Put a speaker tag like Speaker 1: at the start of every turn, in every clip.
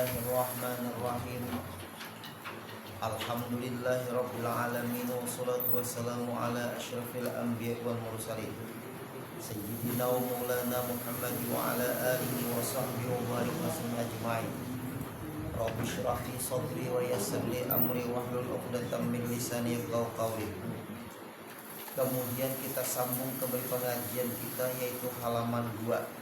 Speaker 1: Bismillahirrahmanirrahim. Alhamdulillahirabbil alamin wassalatu wassalamu ala asyrafil anbiya'i wal mursalin sayyidina wa maulana Muhammad wa ala alihi wa sahbihi wa barik wasallam ajma'in. Rabbi shrah li sadri wa yassir li amri wahlul 'uqdatam min lisani yafqahu qawli. Kemudian kita sambung kembali pengajian kita yaitu halaman 2.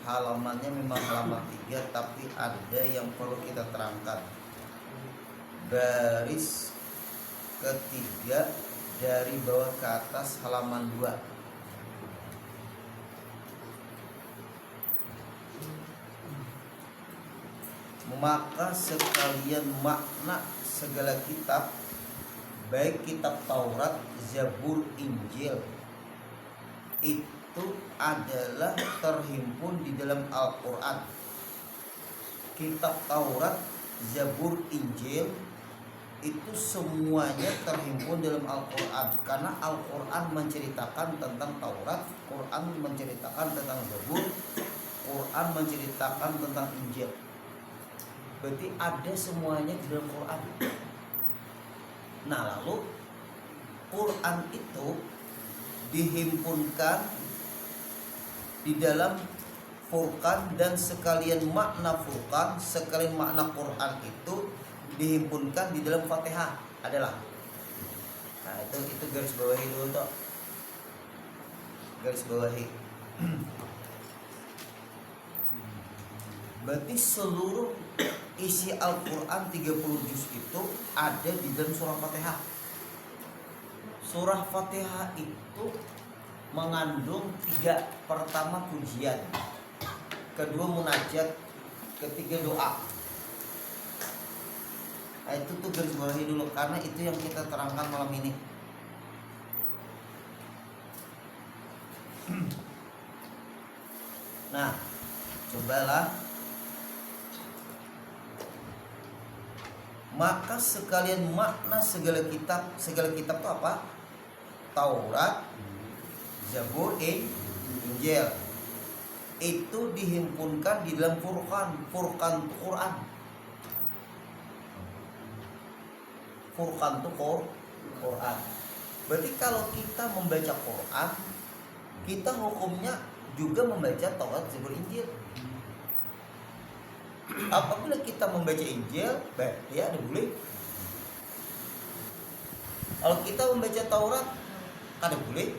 Speaker 1: Halamannya memang halaman 3 tapi ada yang perlu kita terangkan. Baris ketiga dari bawah ke atas halaman 2. Maka sekalian makna segala kitab, baik kitab Taurat, Zabur, Injil, itu adalah terhimpun di dalam Al-Quran. Kitab Taurat, Zabur, Injil itu semuanya terhimpun dalam Al-Quran. Karena Al-Quran menceritakan tentang Taurat, Quran menceritakan tentang Zabur, Quran menceritakan tentang Injil. Berarti ada semuanya di dalam Quran. Nah, lalu Quran itu dihimpunkan di dalam Furqan, dan sekalian makna Furqan, sekalian makna Quran itu dihimpunkan di dalam Fatihah adalah. Nah, itu garis bawahi dulu toh. Garis bawahi. Berarti seluruh isi Al-Quran 30 juz itu ada di dalam surah Fatihah. Surah Fatihah itu mengandung 3. Pertama pujian, kedua munajat, ketiga doa. Nah, itu tuh garis bawahi dulu karena itu yang kita terangkan malam ini. Nah, cobalah. Maka sekalian makna segala kitab itu apa? Taurat, Zabur, Injil itu dihimpunkan di dalam Furqan. Furqan itu Quran. Furqan itu Quran. Berarti kalau kita membaca Quran, kita hukumnya juga membaca Taurat, Zabur, Injil. Apabila kita membaca Injil, ya ada boleh. Kalau kita membaca Taurat, ada boleh.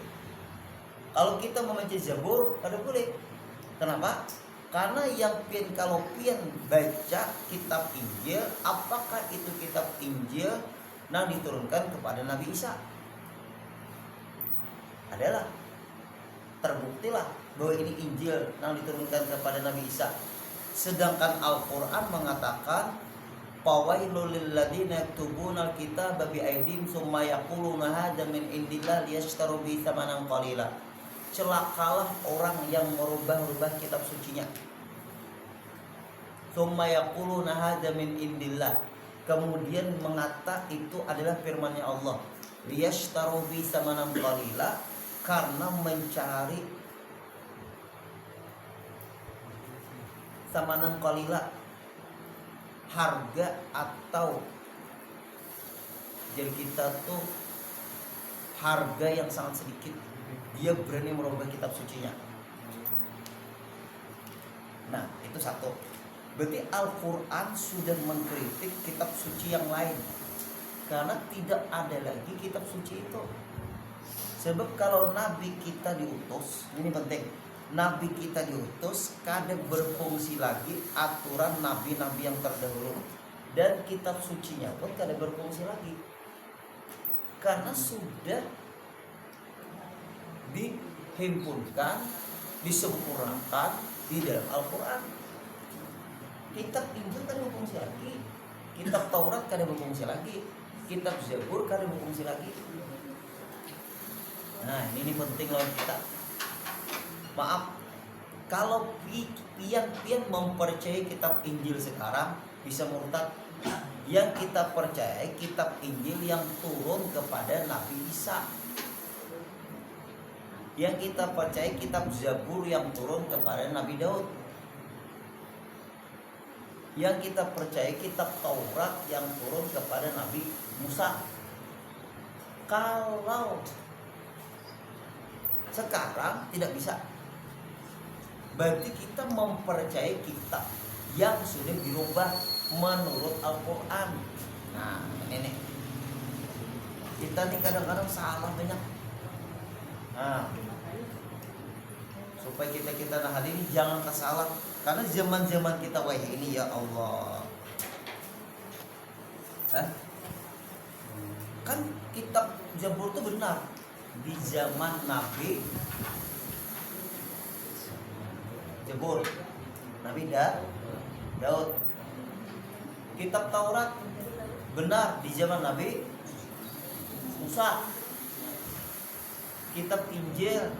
Speaker 1: Kalau kita membaca Zabur, ada boleh. Kenapa? Karena kalau pian baca kitab Injil, apakah itu kitab Injil yang diturunkan kepada Nabi Isa? Adalah. Terbuktilah bahwa ini Injil yang diturunkan kepada Nabi Isa. Sedangkan Al-Quran mengatakan fawailul lil ladzina yaktubuna al-kitaba bi aydihim tsumma yaquluna hadza min indillah liyashtaru bi tsamanan qalila. Celakalah orang yang merubah-rubah kitab sucinya. Tsumma yaquluna hadza min indillah. Kemudian mengata itu adalah firman-Nya Allah. Liyashtaru bi tsamanan qalila, karena mencari samanan qalila, harga atau jadi kita tuh harga yang sangat sedikit, dia berani merubah kitab sucinya. Nah, itu satu. Berarti Al-Quran sudah mengkritik kitab suci yang lain, karena tidak ada lagi kitab suci itu. Sebab kalau Nabi kita diutus, ini penting, Nabi kita diutus kada berfungsi lagi aturan nabi-nabi yang terdahulu, dan kitab sucinya pun kada berfungsi lagi karena sudah dihimpunkan, disempurnakan di dalam Al-Quran. Kitab Injil kada berfungsi lagi, kitab Taurat kada berfungsi lagi, kitab Zabur kada berfungsi lagi. Nah, ini penting lawan kita. Maaf, kalau pian mempercayai kitab Injil sekarang bisa murtad. Yang kita percayai kitab Injil yang turun kepada Nabi Isa. Yang kita percayai kitab Zabur yang turun kepada Nabi Daud. Yang kita percaya kitab Taurat yang turun kepada Nabi Musa. Kalau sekarang tidak bisa, berarti kita mempercayai kitab yang sudah dirubah menurut Al-Quran. Nah ini kita nih kadang-kadang salah banyak. Nah, supaya kita nah hari ini jangan kesalah, karena zaman kita ini ya Allah. Kan kitab Zabur itu benar di zaman Nabi Zabur, Nabi Daud. Kitab Taurat benar di zaman Nabi Musa. Kitab Injil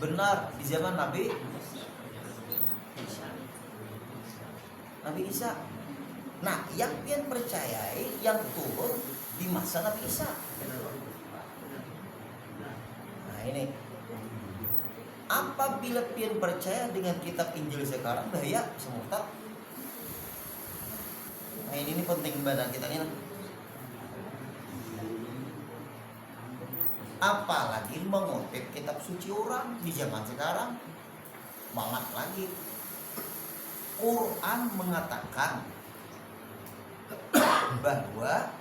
Speaker 1: benar di zaman Nabi Isa. Nah, yang pian percayai yang turun di masa Nabi Isa. Nah ini, apabila pian percaya dengan kitab Injil sekarang, bahaya semurtad. Nah ini penting badan kita ini. Apalagi mengutip kitab suci orang di zaman sekarang, banget lagi. Quran mengatakan bahwa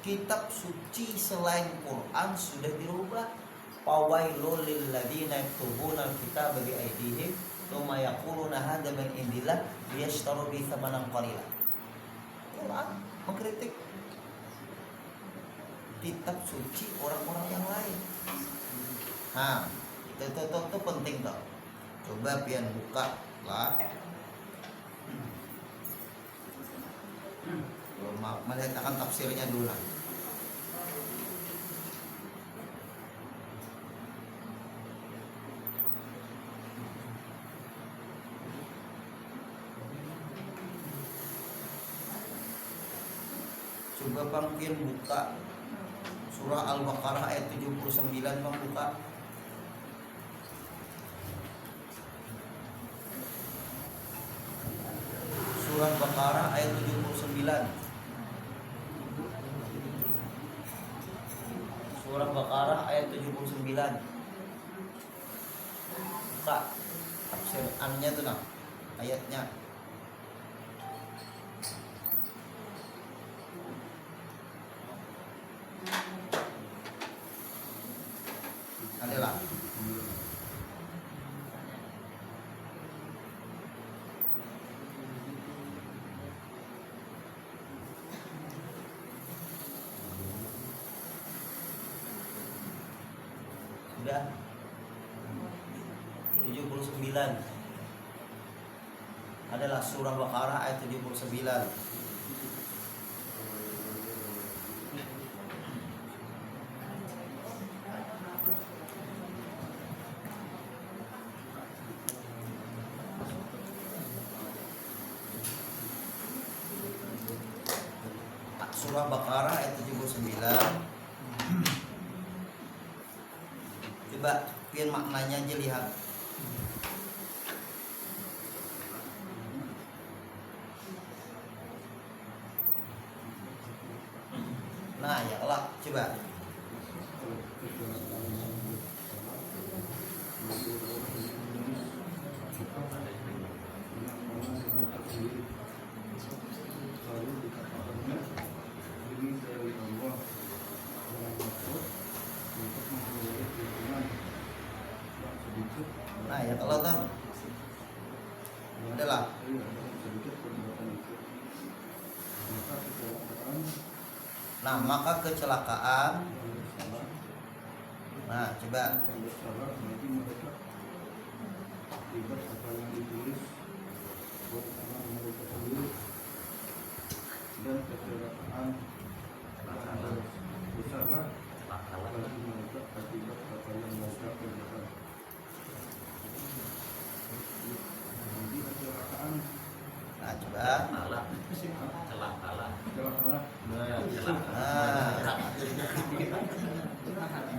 Speaker 1: kitab suci selain Quran sudah dirubah. Fawailul lil ladzina yaktubuna al-kitaba bi aydihim tsumma yaquluna hadza min indillah liyashtaru bi tsamanan qalila. Quran mengkritik kitab suci orang-orang yang lain. Nah, itu penting toh. Coba pian buka lah. Melihat akan tafsirnya dulu lah. Coba Bang Pian buka surah Al-Baqarah ayat 79, Bang buka. Surah Al-Baqarah ayat 79. Surah Al-Baqarah ayat 79. Buka tafsir annya tuh nah, ayatnya. Adalah sudah 79. Adalah surah Baqarah ayat 79. Surah Baqarah ayat 79. Coba pian maknanya aja lihat. Nah, ya Allah, coba. Nah, ya kalau tuh adalah nah, maka kecelakaan. Nah, coba. Dan kecelakaan besarlah bagi mereka akibat apa yang mereka kerjakan. Nanti kecelakaan. Nah, coba.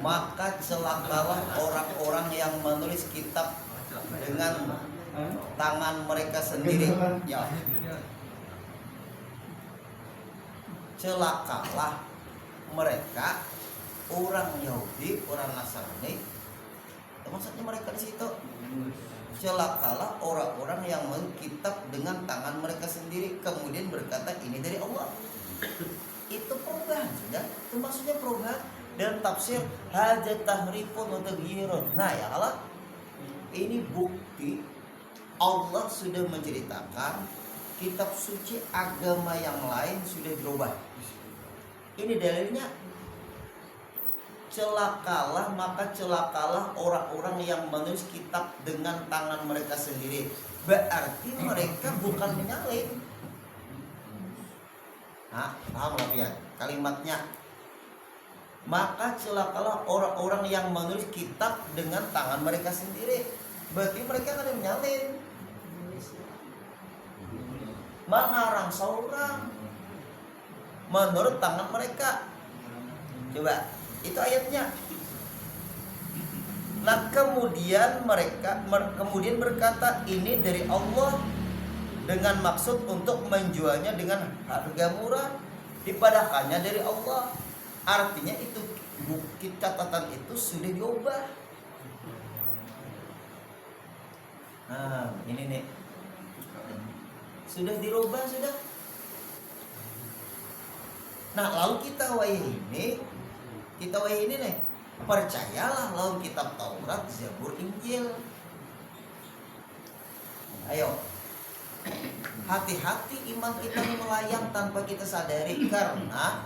Speaker 1: Maka celakalah orang-orang yang menulis kitab dengan tangan mereka sendiri. Ya. celakalah mereka orang Yahudi, orang Nasrani. Maksudnya mereka di situ, celakalah orang-orang yang mengkitab dengan tangan mereka sendiri kemudian berkata ini dari Allah. Itu perubahan sudah, itu maksudnya perubahan. Dan tafsir hajat tahrifun wa taghyirun. Nah ya Allah, ini bukti Allah sudah menceritakan kitab suci agama yang lain sudah dirubah. Ini dalilnya, celakalah maka celakalah orang-orang yang menulis kitab dengan tangan mereka sendiri. Berarti mereka bukan menyalin. Nah, paham lah ya kalimatnya. Maka celakalah orang-orang yang menulis kitab dengan tangan mereka sendiri. Berarti mereka kan menyalin, mengarang seorang menurut tangan mereka. Coba itu ayatnya. Nah kemudian mereka kemudian berkata ini dari Allah dengan maksud untuk menjualnya dengan harga murah, dipadahkannya dari Allah. Artinya itu bukti catatan itu sudah diubah. Nah ini nih, sudah dirubah sudah. Nah lalu kita ini nih, percayalah lalu kitab Taurat, Zabur, Injil. Ayo, hati-hati iman kita ini melayang tanpa kita sadari. Karena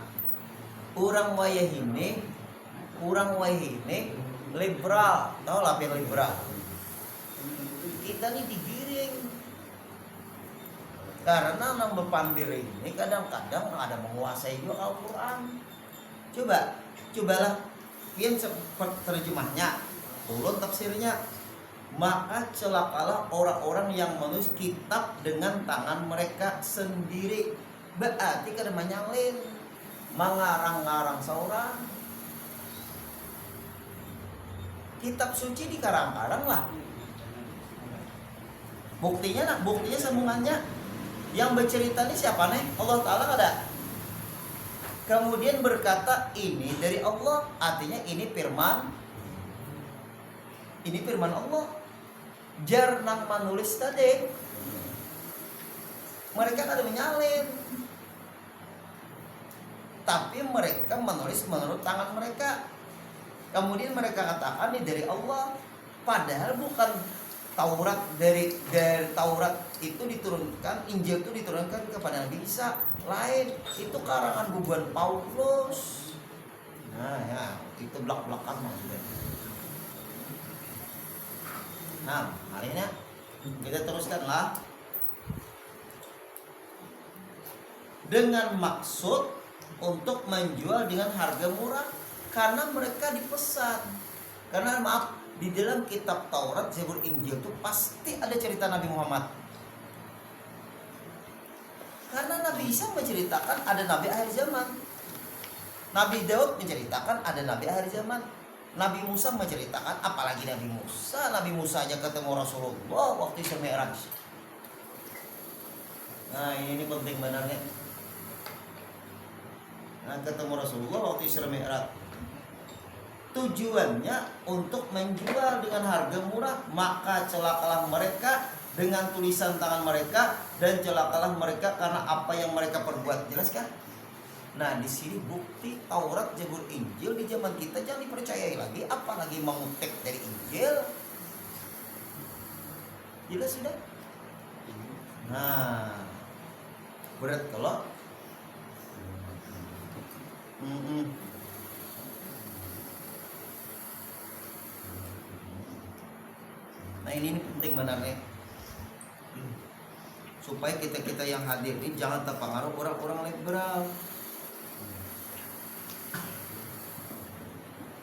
Speaker 1: orang wayah ini liberal, tahu lah liberal. Kita nih digiring karena nambah pandir ini kadang-kadang ada menguasai juga Al-Quran. Cobalah pian terjemahnya, ulun tafsirnya. Maka celakalah orang-orang yang menulis kitab dengan tangan mereka sendiri. Berarti kada menyalin, mengarang-ngarang seorang. Kitab suci dikarang-karang lah. Buktinya sambungannya. Yang bercerita ini siapa nih? Allah Ta'ala ada. Kemudian berkata ini dari Allah. Artinya ini firman Allah. Jar nang manulis tadi, mereka kada menyalin, tapi mereka menulis menurut tangan mereka. Kemudian mereka katakan ini dari Allah. Padahal bukan Taurat, dari Taurat itu diturunkan, Injil itu diturunkan kepada Nabi Isa. Lain, itu karangan bubuan Paulus. Nah ya, itu belak-belakan maksudnya. Nah, hari ini kita teruskanlah dengan maksud untuk menjual dengan harga murah karena mereka dipesan. Karena maaf, di dalam kitab Taurat, Zabur, Injil itu pasti ada cerita Nabi Muhammad. Karena Nabi Isa menceritakan ada Nabi akhir zaman. Nabi Daud menceritakan ada Nabi akhir zaman. Nabi Musa menceritakan, apalagi Nabi Musa. Nabi Musa aja ketemu Rasulullah waktu Isra Mi'raj. Nah ini penting benarnya. Nah ketemu Rasulullah waktu Isra Mi'raj. Tujuannya untuk menjual dengan harga murah. Maka celakalah mereka dengan tulisan tangan mereka, dan celakalah mereka karena apa yang mereka perbuat. Jelas kan? Nah di sini bukti Taurat, Zabur, Injil di zaman kita jangan dipercayai lagi, apalagi mengutek dari Injil. Jelas sudah. Nah berat kalau nah ini penting benarnya, supaya kita yang hadir ini jangan terpengaruh orang-orang liberal.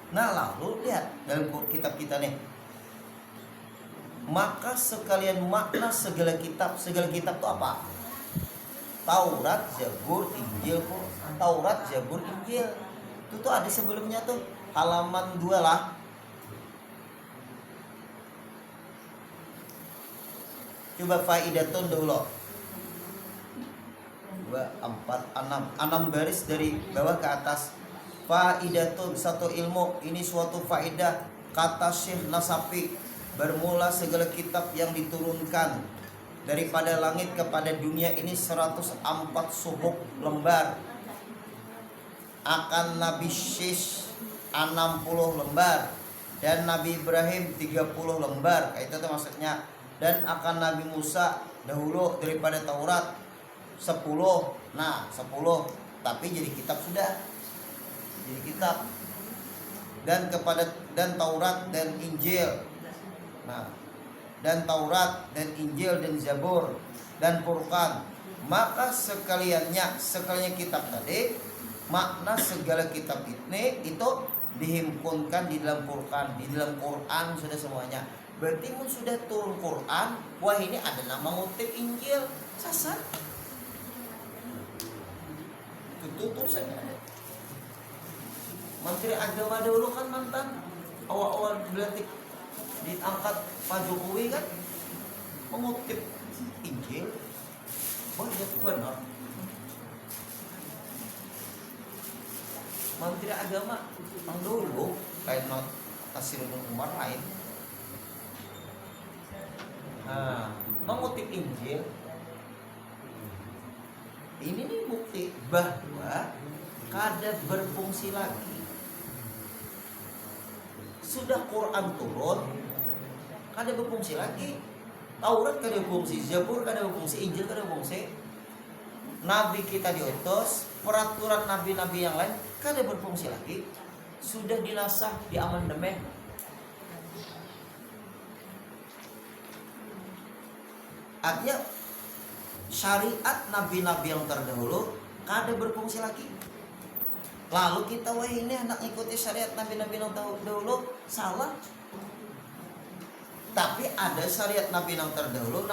Speaker 1: Nah lalu lihat dalam kitab kita nih, maka sekalian makna segala kitab itu apa? Taurat, Zabur, Injil. Taurat, Zabur, Injil itu tuh ada sebelumnya tuh, halaman 2 lah. Coba faidatun dulu. 2, 4, 6 baris dari bawah ke atas. Faidatun, satu ilmu, ini suatu faidah. Kata Syekh Nasafi, bermula segala kitab yang diturunkan daripada langit kepada dunia ini 104 suhuf lembar. Akan Nabi Syekh 60 lembar dan Nabi Ibrahim 30 lembar. Itu tuh maksudnya. Dan akan Nabi Musa dahulu daripada Taurat 10. Nah, 10 tapi jadi kitab sudah. Jadi kitab. Dan Taurat dan Injil. Nah, dan Taurat dan Injil dan Zabur dan Furqan. Maka sekaliannya kitab tadi, makna segala kitab ini itu dihimpunkan di dalam Furqan, di dalam Quran sudah semuanya. Berarti pun sudah turun Quran, wah ini ada nama ngutip Injil, sasar. Tutup saja. Menteri Agama dulu kan mantan awal-awal dilantik diangkat Pak Jokowi kan mengutip Injil. Oh iya benar. Menteri Agama yang dulu kayak Tasirun Umar lain. Nah, mengutip Injil. Ini nih bukti bahwa kada berfungsi lagi. Sudah Quran turun, kada berfungsi lagi. Taurat kada berfungsi, Zabur kada berfungsi, Injil kada berfungsi. Nabi kita diutus, peraturan nabi-nabi yang lain kada berfungsi lagi. Sudah dinasah, diamandemen. Artinya syariat nabi-nabi yang terdahulu kada berfungsi lagi. Lalu kita wah ini anak ikuti syariat nabi-nabi yang terdahulu salah. Tapi ada syariat nabi yang terdahulu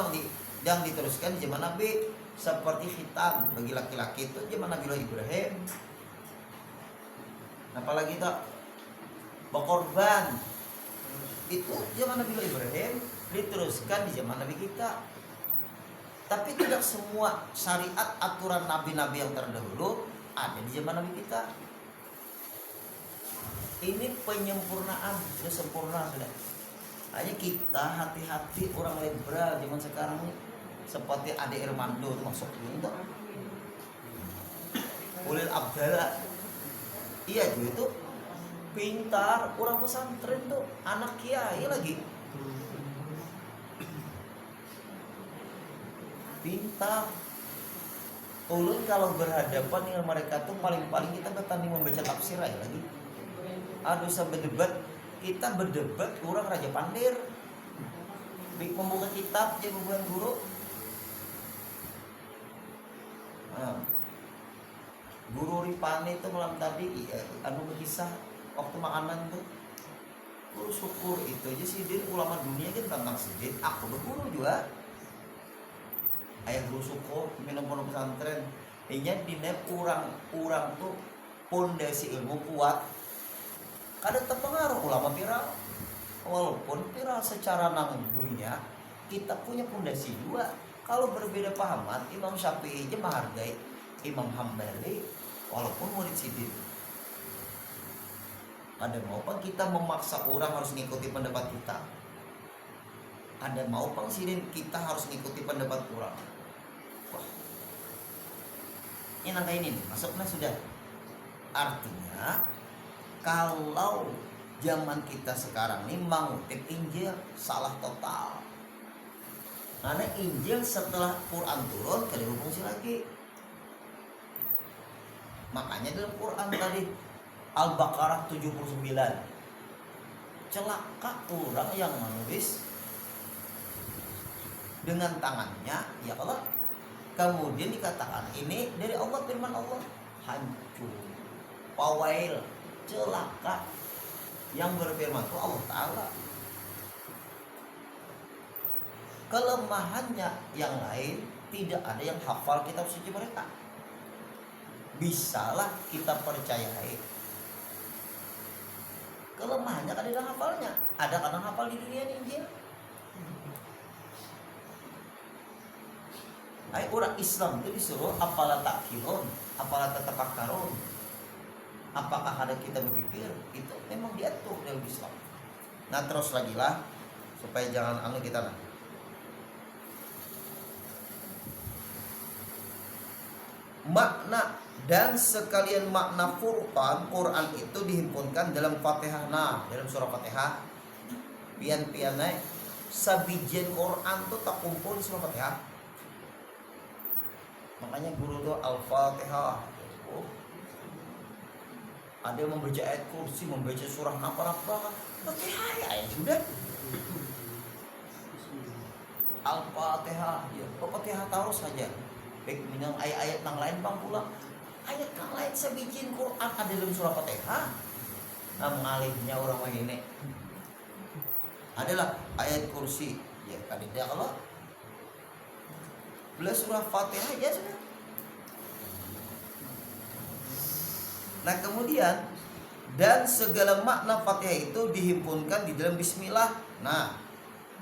Speaker 1: yang diteruskan zaman Nabi, seperti khitam bagi laki-laki itu zaman Nabi Ibrahim. Apalagi tak berkorban itu zaman Nabi Ibrahim, diteruskan di zaman Nabi kita. Tapi tidak semua syariat aturan nabi-nabi yang terdahulu ada di zaman Nabi kita. Ini penyempurnaan, sudah sempurna sudah. Hanya kita hati-hati orang liberal zaman sekarang ini, seperti Ade Irmando masuk itu. Ulil Abdallah. Iya juga itu pintar, orang pesantren tuh, anak kiai lagi. Pintar. Ulun kalau berhadapan dengan mereka tuh paling-paling kita bertanding membaca tafsir aja lagi. Aduh sampai berdebat, kita berdebat orang Raja Pandir. Membuka kitab jadi bukan guru. Nah, Guru Ripani itu malam tadi anu berkisah waktu makanan tuh. Guru syukur itu aja sidin ulama dunia kan tentang sidin. Aku berguru juga. Ayah guru syukur minum pondok pesantren. Ini dina orang tuh pondasi ilmu kuat. Kada terpengaruh ulama viral. Walaupun viral secara nang dunia, kita punya pondasi juga. Kalau berbeda pahaman, Imam Syafi'i aja menghargai Imam Hambali walaupun murid sidin. Ada mau apa kita memaksa orang harus ngikuti pendapat kita? Ada mau apa sidin kita harus ngikuti pendapat orang? Wah. Ini nangka ini nih, masuknya sudah. Artinya kalau zaman kita sekarang ini mengutip Injil salah total. Karena Injil setelah Quran turun kada berfungsi lagi. Makanya dalam Quran tadi Al-Baqarah 79, celaka orang yang menulis dengan tangannya ya Allah, kemudian dikatakan ini dari Allah, firman Allah, hancur, pawail, celaka. Yang berfirman itu Allah Ta'ala. Kelemahannya yang lain tidak ada yang hafal kitab suci mereka. Bisalah kita percayai. Kelemahannya kan ada hafalnya. Ada kadang hafal di dunia Injil. Ay orang Islam itu disuruh apalah takkilun, apalah tatafakkarun. Apakah ada kita berpikir? Itu memang diatur dalam Islam. Nah terus lagi lah supaya jangan kita lah. Makna dan sekalian makna Furqan Quran itu dihimpunkan dalam Fatihah. Nah dalam surah Fatihah pian-pian naik sabijen Quran tuh tak kumpul di surah Fatihah. Makanya guru tuh Al-Fatihah. Ada yang membaca ayat kursi, membaca surah apa-apa, Fatihah ya sudah. Al-Fatihah, ya Fatihah taruh saja. Baik minang ayat-ayat yang lain bang pulang. Ayat yang lain sebijin Quran ada dalam surah Fatihah. Nah mengalihnya orang ini adalah ayat kursi. Ya kan tidak kalau beli surah Fatihah aja sudah. Nah kemudian dan segala makna Fatihah itu dihimpunkan di dalam Bismillah. Nah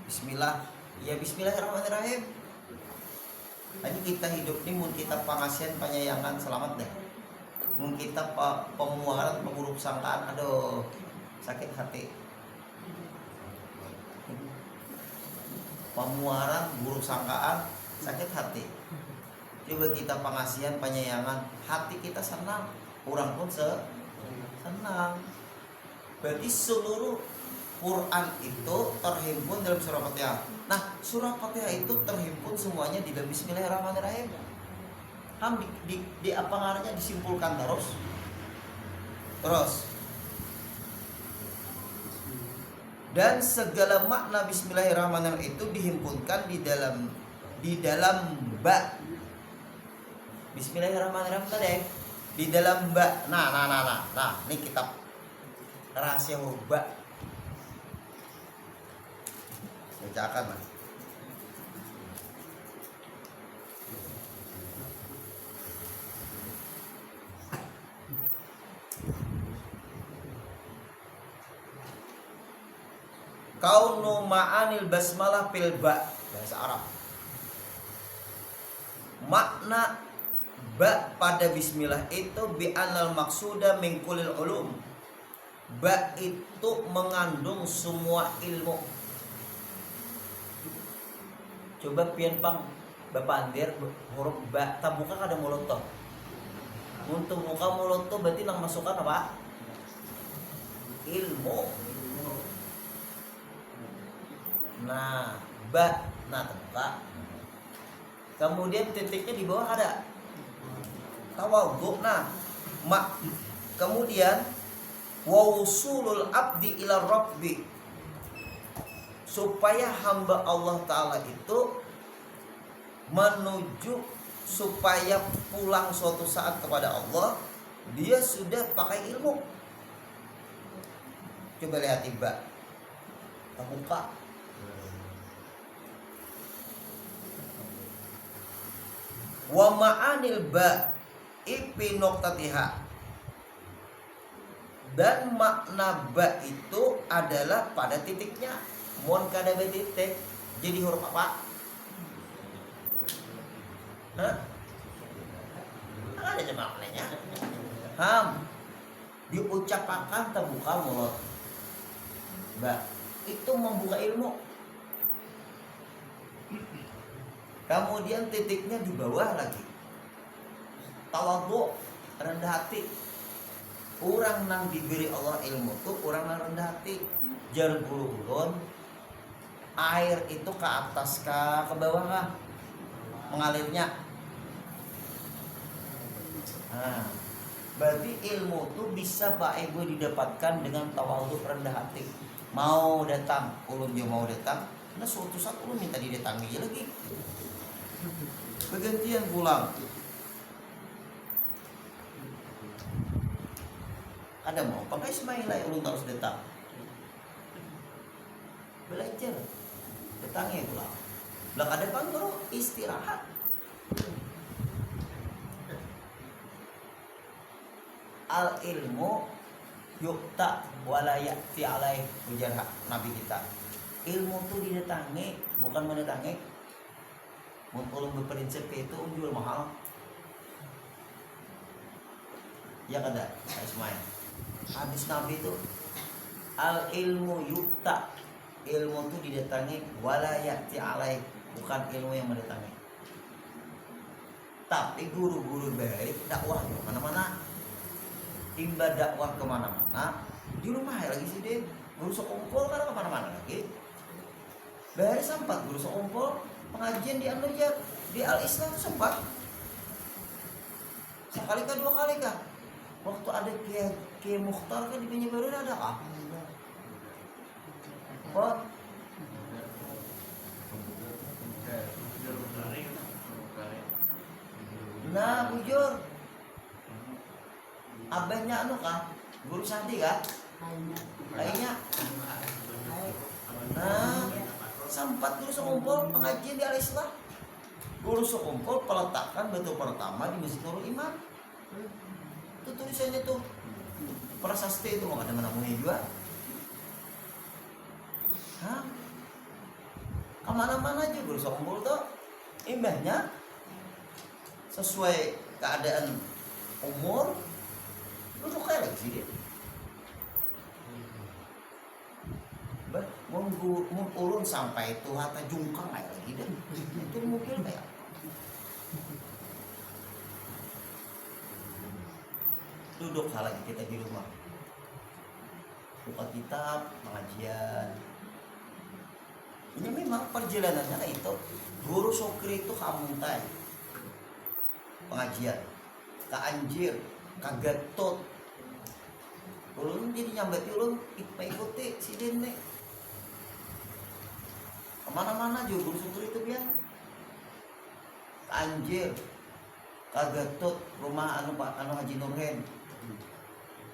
Speaker 1: Bismillah, ya Bismillahirrahmanirrahim. Tadi kita hidup ini mun kita pangasian penyayangan selamat deh. Mun kita pemuaran pengurus sangkaan, aduh sakit hati. Pemuaran buruk sangkaan sakit hati. Coba kita pengasihan penyayangan, hati kita senang, orang pun senang. Berarti seluruh Quran itu terhimpun dalam surah Fatihah. Nah, surah Fatihah itu terhimpun semuanya di dalam Bismillahirrahmanirrahim. Di apa ngaranya disimpulkan terus. Dan segala makna Bismillahirrahmanirrahim itu dihimpunkan di dalam ba. Bismillahirrahmanirrahim tadi di dalam ba. Nah, ini kitab rahasia huruf ba. Bacakan lah. Kaunu ma'anil basmalah fil ba, bahasa Arab. Makna ba pada bismillah itu bi anal maksuda min kulil ulum. Ba itu mengandung semua ilmu. Coba pian pang bapandir huruf ba tabuka kada mulut to. Untuk muka mulut to berarti nang masukkan apa? Ilmu. Nah, ba tabuka. Kemudian titiknya di bawah ada tawadhu. Nah, kemudian wa wusulul abdi ila rabbi, supaya hamba Allah Ta'ala itu menuju supaya pulang suatu saat kepada Allah, dia sudah pakai ilmu. Coba lihat iba buka wa ma'anil ba ipi noktatiha, dan makna ba itu adalah pada titiknya. Mon kada titik jadi huruf apa? Hah? Ada aja maknanya. Diucapkan terbuka mulut. Ba itu membuka ilmu. Kemudian titiknya di bawah lagi. Tawadhu, rendah hati. Orang nang diberi Allah ilmu tuh orang nang rendah hati. Jar guru-gurun, air itu ke atas ke bawah kah? Mengalirnya. Nah, berarti ilmu tuh bisa baik gue didapatkan dengan tawadhu, rendah hati. Mau datang, ulun dia mau datang, nah suatu saat ulun minta didatangi lagi. Bergantian pulang. Ada mau pakai semailah ulun harus datang. Belajar, datangi pulang. Belakang depan baru istirahat. Al ilmu yukta wala ya'ti alaih, ujar Nabi kita. Ilmu itu didatangi, bukan mendatangi. Mun ulun berprinsip itu jual mahal. Ya kada, Ismail. Hadis Nabi itu al ilmu yukta, ilmu itu didatangi wala ya'ti alai, bukan ilmu yang mendatangi. Tapi guru-guru baik dakwah di mana-mana. Imba dakwah kemana-mana, di rumah ya lagi sih deh. Guru sekumpul kan kemana-mana lagi. Bahari sempat guru sekumpul pengajian di Al-Nurjat, di Al-Islam sempat. Sekali kah dua kali kah? Waktu ada Kiai Mukhtar kan di Penyebaran ada kah? Oh. Nah, bujur. Abahnya anu kah? Guru Sandi kah? Kayaknya. Nah, sempat guru sekumpul pengajian di Al-Islam. Guru sekumpul peletakan batu pertama di Masjid Nurul Iman. Itu tulisannya tuh prasasti itu mau ada mana-mana juga. Hah? Kemana-mana aja guru sekumpul tuh imbahnya sesuai keadaan umur duduk kayak lagi sih dia. Mun ulun sampai itu hata jungkang kayak lagi deh. Itu mungkin kayak duduk hal lagi kita di rumah. Buka kitab, pengajian. Ini memang perjalanannya itu. Guru Sokri itu kamuntai. Pengajian. Ka Anjir, Ka Gatot. Ulun jadi nyambat ulun ikuti si Dene. Kemana-mana juga guru Sokri itu biar. Ka Anjir, Ka Gatot, rumah anu Haji Nurhen.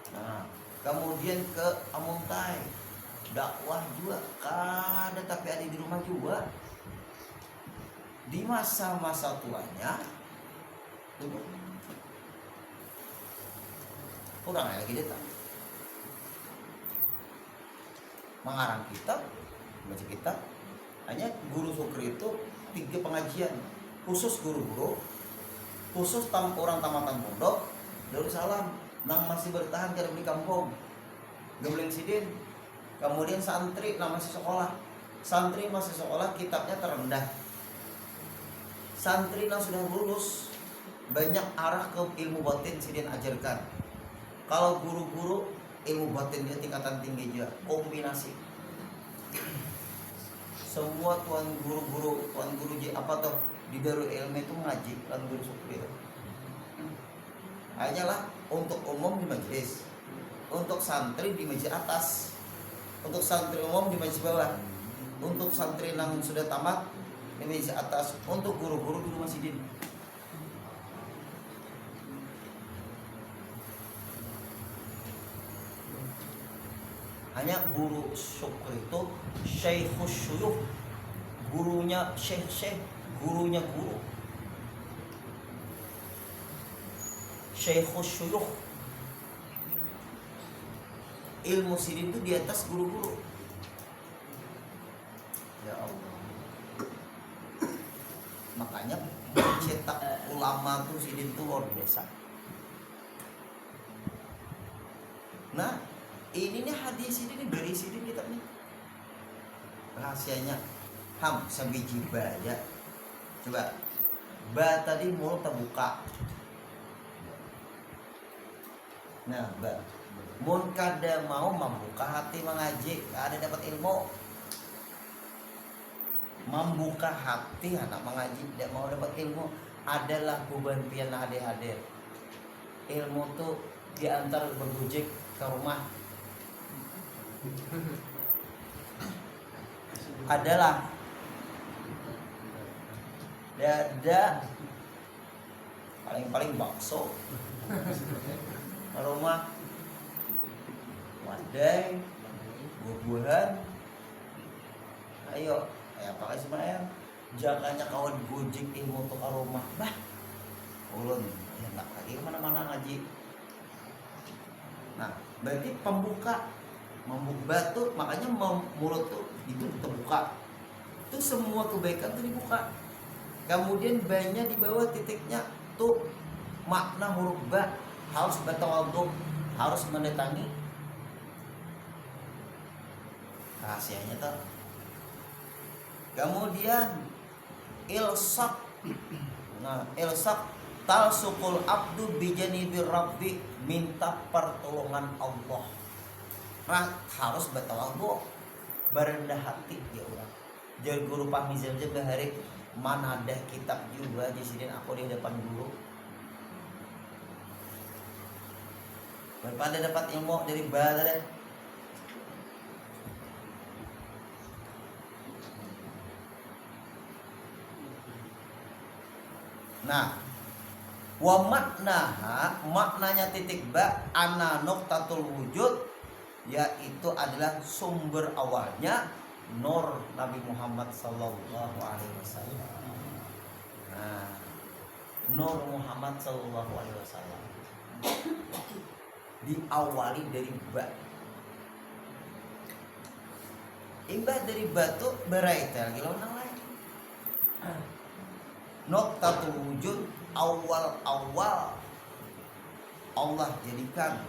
Speaker 1: Nah, kemudian ke Amuntai, dakwah juga kada tapi ada di rumah juga. Di masa-masa tuanya duduk kurang lagi datang mengarang kitab, baca kitab. Hanya guru Sukri itu 3 pengajian khusus guru-guru, khusus orang tamatan pondok Darussalam nang masih bertahan kada di kampung Gembleng Sidin. Kemudian santri nang masih sekolah, santri masih sekolah kitabnya terendah. Santri nang sudah lulus banyak arah ke ilmu batin Sidin ajarkan. Kalau guru-guru ilmu batin dia tingkatan tinggi juga, kombinasi. Semua tuan guru apa tuh di Darul Ilmi itu ngaji kan guru Sukri itu. Hanyalah untuk umum di majelis, untuk santri di majelis atas, untuk santri umum di majelis bawah, untuk santri yang sudah tamat di majelis atas, untuk guru-guru di rumah Sidin. Hanya guru Syukri itu Syekhus Syuyukh, gurunya syekh, gurunya guru. Syekhus Syuyukh, ilmu Sidin itu di atas guru-guru. Ya Allah. Makanya cetak ulama tuh Sidin tuh luar biasa. Nah, ini nih hadis ini dari Sidin kitabnya. Rahasianya sabiji ya. Coba. Ba tadi mulut terbuka. Nah, mun kada mau membuka hati mengaji, kada dapat ilmu. Membuka hati anak mengaji, tidak mau dapat ilmu adalah beban pian hadir. Ilmu tuh diantar bergojek ke rumah. Adalah dada paling bakso rumah, wadai, buah-buahan. Ayo, pakai Ismail. Jakanya kawan gojek ilmu untuk aroma. Bah, ulun ya tak lagi kemana-mana ngaji. Nah, berarti membuka batu, makanya mulut tuh itu terbuka. Itu semua kebaikan tuh dibuka. Kemudian ba-nya di bawah titiknya tuh makna huruf ba harus bertawadhu, harus mendatangi. Rahasianya tuh. Kemudian ilsak. Nah, ilsak talsukul abdu bijanibir rabbi, minta pertolongan Allah. Nah, harus bertawadhu, berendah hati ya orang. Jadi guru pamizan aja bahari mana ada kitab juga di sini aku di depan guru. Daripada dapat ilmu dari bala deh. Nah, wa maknaha, maknanya titik ba ana nuqtatul wujud, yaitu adalah sumber awalnya nur Nabi Muhammad sallallahu alaihi wasallam. Nah, nur Muhammad sallallahu alaihi wasallam diawali dari ba. Imbah dari batu beraital gitu lain. Nuqtatul wujud, awal-awal Allah jadikan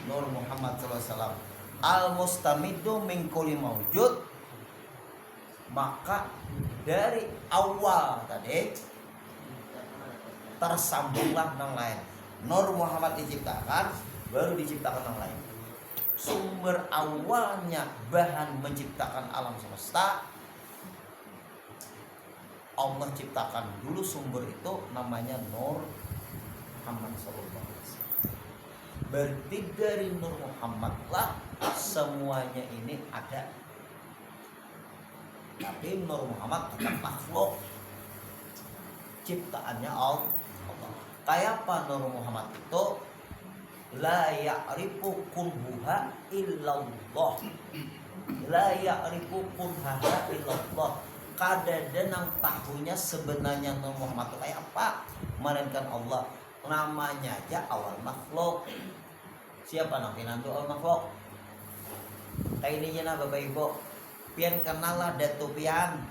Speaker 1: nur Muhammad sallallahu alaihi wasallam al-mustamiddu min kulli mawjud, maka dari awal tadi tersambunglah yang lain. Nur Muhammad diciptakan, baru diciptakan yang lain. Sumber awalnya bahan menciptakan alam semesta Allah ciptakan dulu, sumber itu namanya Nur Muhammad sallallahu alaihi wasallam. Berarti dari Nur Muhammad lah semuanya ini ada. Tapi Nur Muhammad tetap makhluk, ciptaannya Allah. Kayak apa Nur Muhammad itu? La ya'rifu kunhuha illallah. La ya'rifu kunhaha illallah. Kadada nang tahunya sebenarnya Nur Muhammad itu kayak apa, melainkan Allah. Namanya aja awal makhluk. Siapa nang pinantu awal makhluk? Kayak ini aja Bapak Ibu. Pian kenal lah Datu Pian.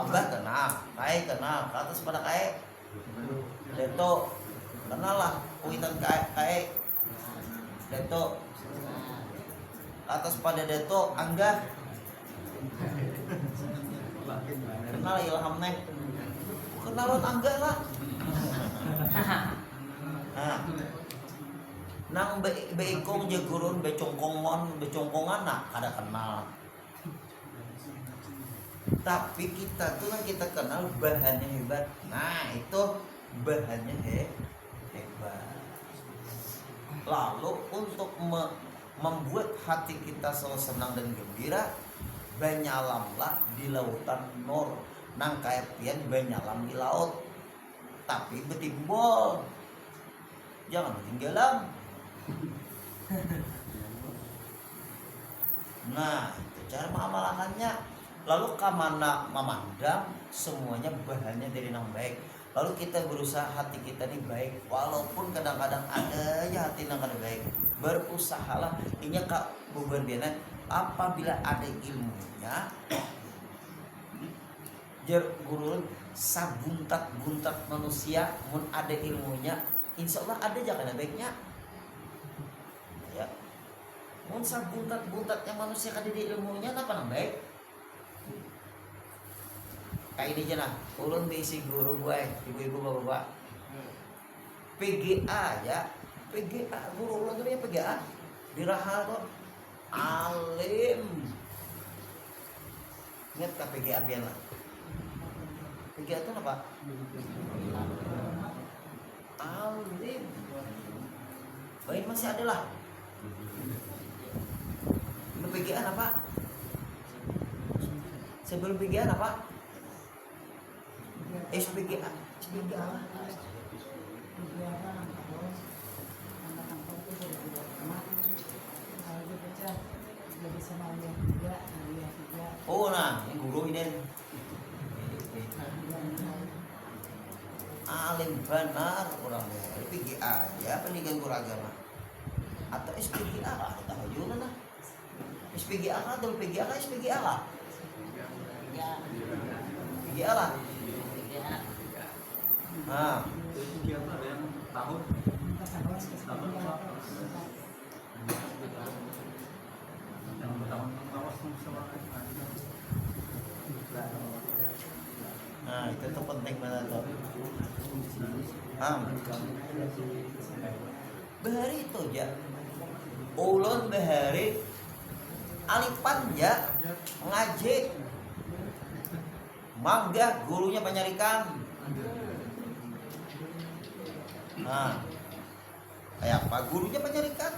Speaker 1: Abah kenal, Kai kenal, ke atas pada Kai. Deto kenal lah, kuitan Kai. Deto atas pada Deto Angga kenal Ilham Neng, kenalan Angga lah. Nang beikong jegurun becongkongan nak ada kenal. Tapi kita tuh kan kita kenal bahannya hebat. Nah itu bahannya hebat. Lalu untuk membuat hati kita selalu senang dan gembira, banyalamlah di lautan nur. Nang kayak pian banyalam di laut, tapi betimbol, jangan ketinggalan. Nah itu cara mengamalkannya. Lalu kamana memandang semuanya bahannya dari yang baik. Lalu kita berusaha hati kita ini baik, walaupun kadang-kadang ada aja hati yang kada baik. Berusahalah ini kak bukan biana apabila ada ilmunya jer guru sabuntat manusia mun ada ilmunya insya Allah ada aja kada baiknya ya. Mun sabuntatnya manusia kada di ilmunya apa nang baik kayak ini aja nah. Ulun bisi guru gue ibu-ibu bapak-bapak PGA ya, PGA guru ulun tuh ya PGA di Rahal kok alim. Ingat ke PGA biar lah. PGA itu apa? Alim. Baik masih ada lah. PGA apa? Sebelum PGA apa? SPGA. Oh nah, ini guru ini alim benar orang PGA ya, pendidikan guru agama atau SPGA lah, tahu juga lah. SPGA lah atau PGA lah, SPGA lah. Tiga lah. Nah, nah itu tuh penting banget tuh. Bahari itu ya. Ulun bahari alipan ya ngaji. Mangga gurunya penyarikan. Nah, kayak apa gurunya penyarikan?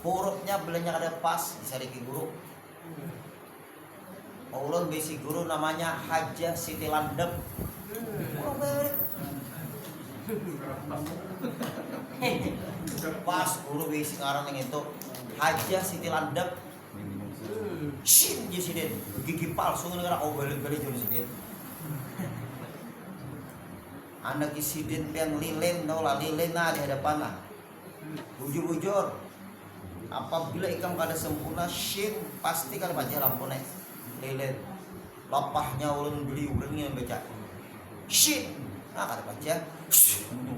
Speaker 1: Hurufnya belanja ada pas disariki guru. Ulun bisi guru namanya Hajah Siti Landep. Pas guru bisi ngarang yang itu Hajah Siti Landep. Shin Sidin, gigi palsu negara kau balik-balik jadi Sidin. Anak Sidin yang lilin, tau lah lilin nah di hadapan lah. Bujur-bujur. Apabila ikam kada sempurna shin pasti kada baca lampu nih. Lilin. Lapahnya ulun beli urang yang baca. Shin. Nah kada baca.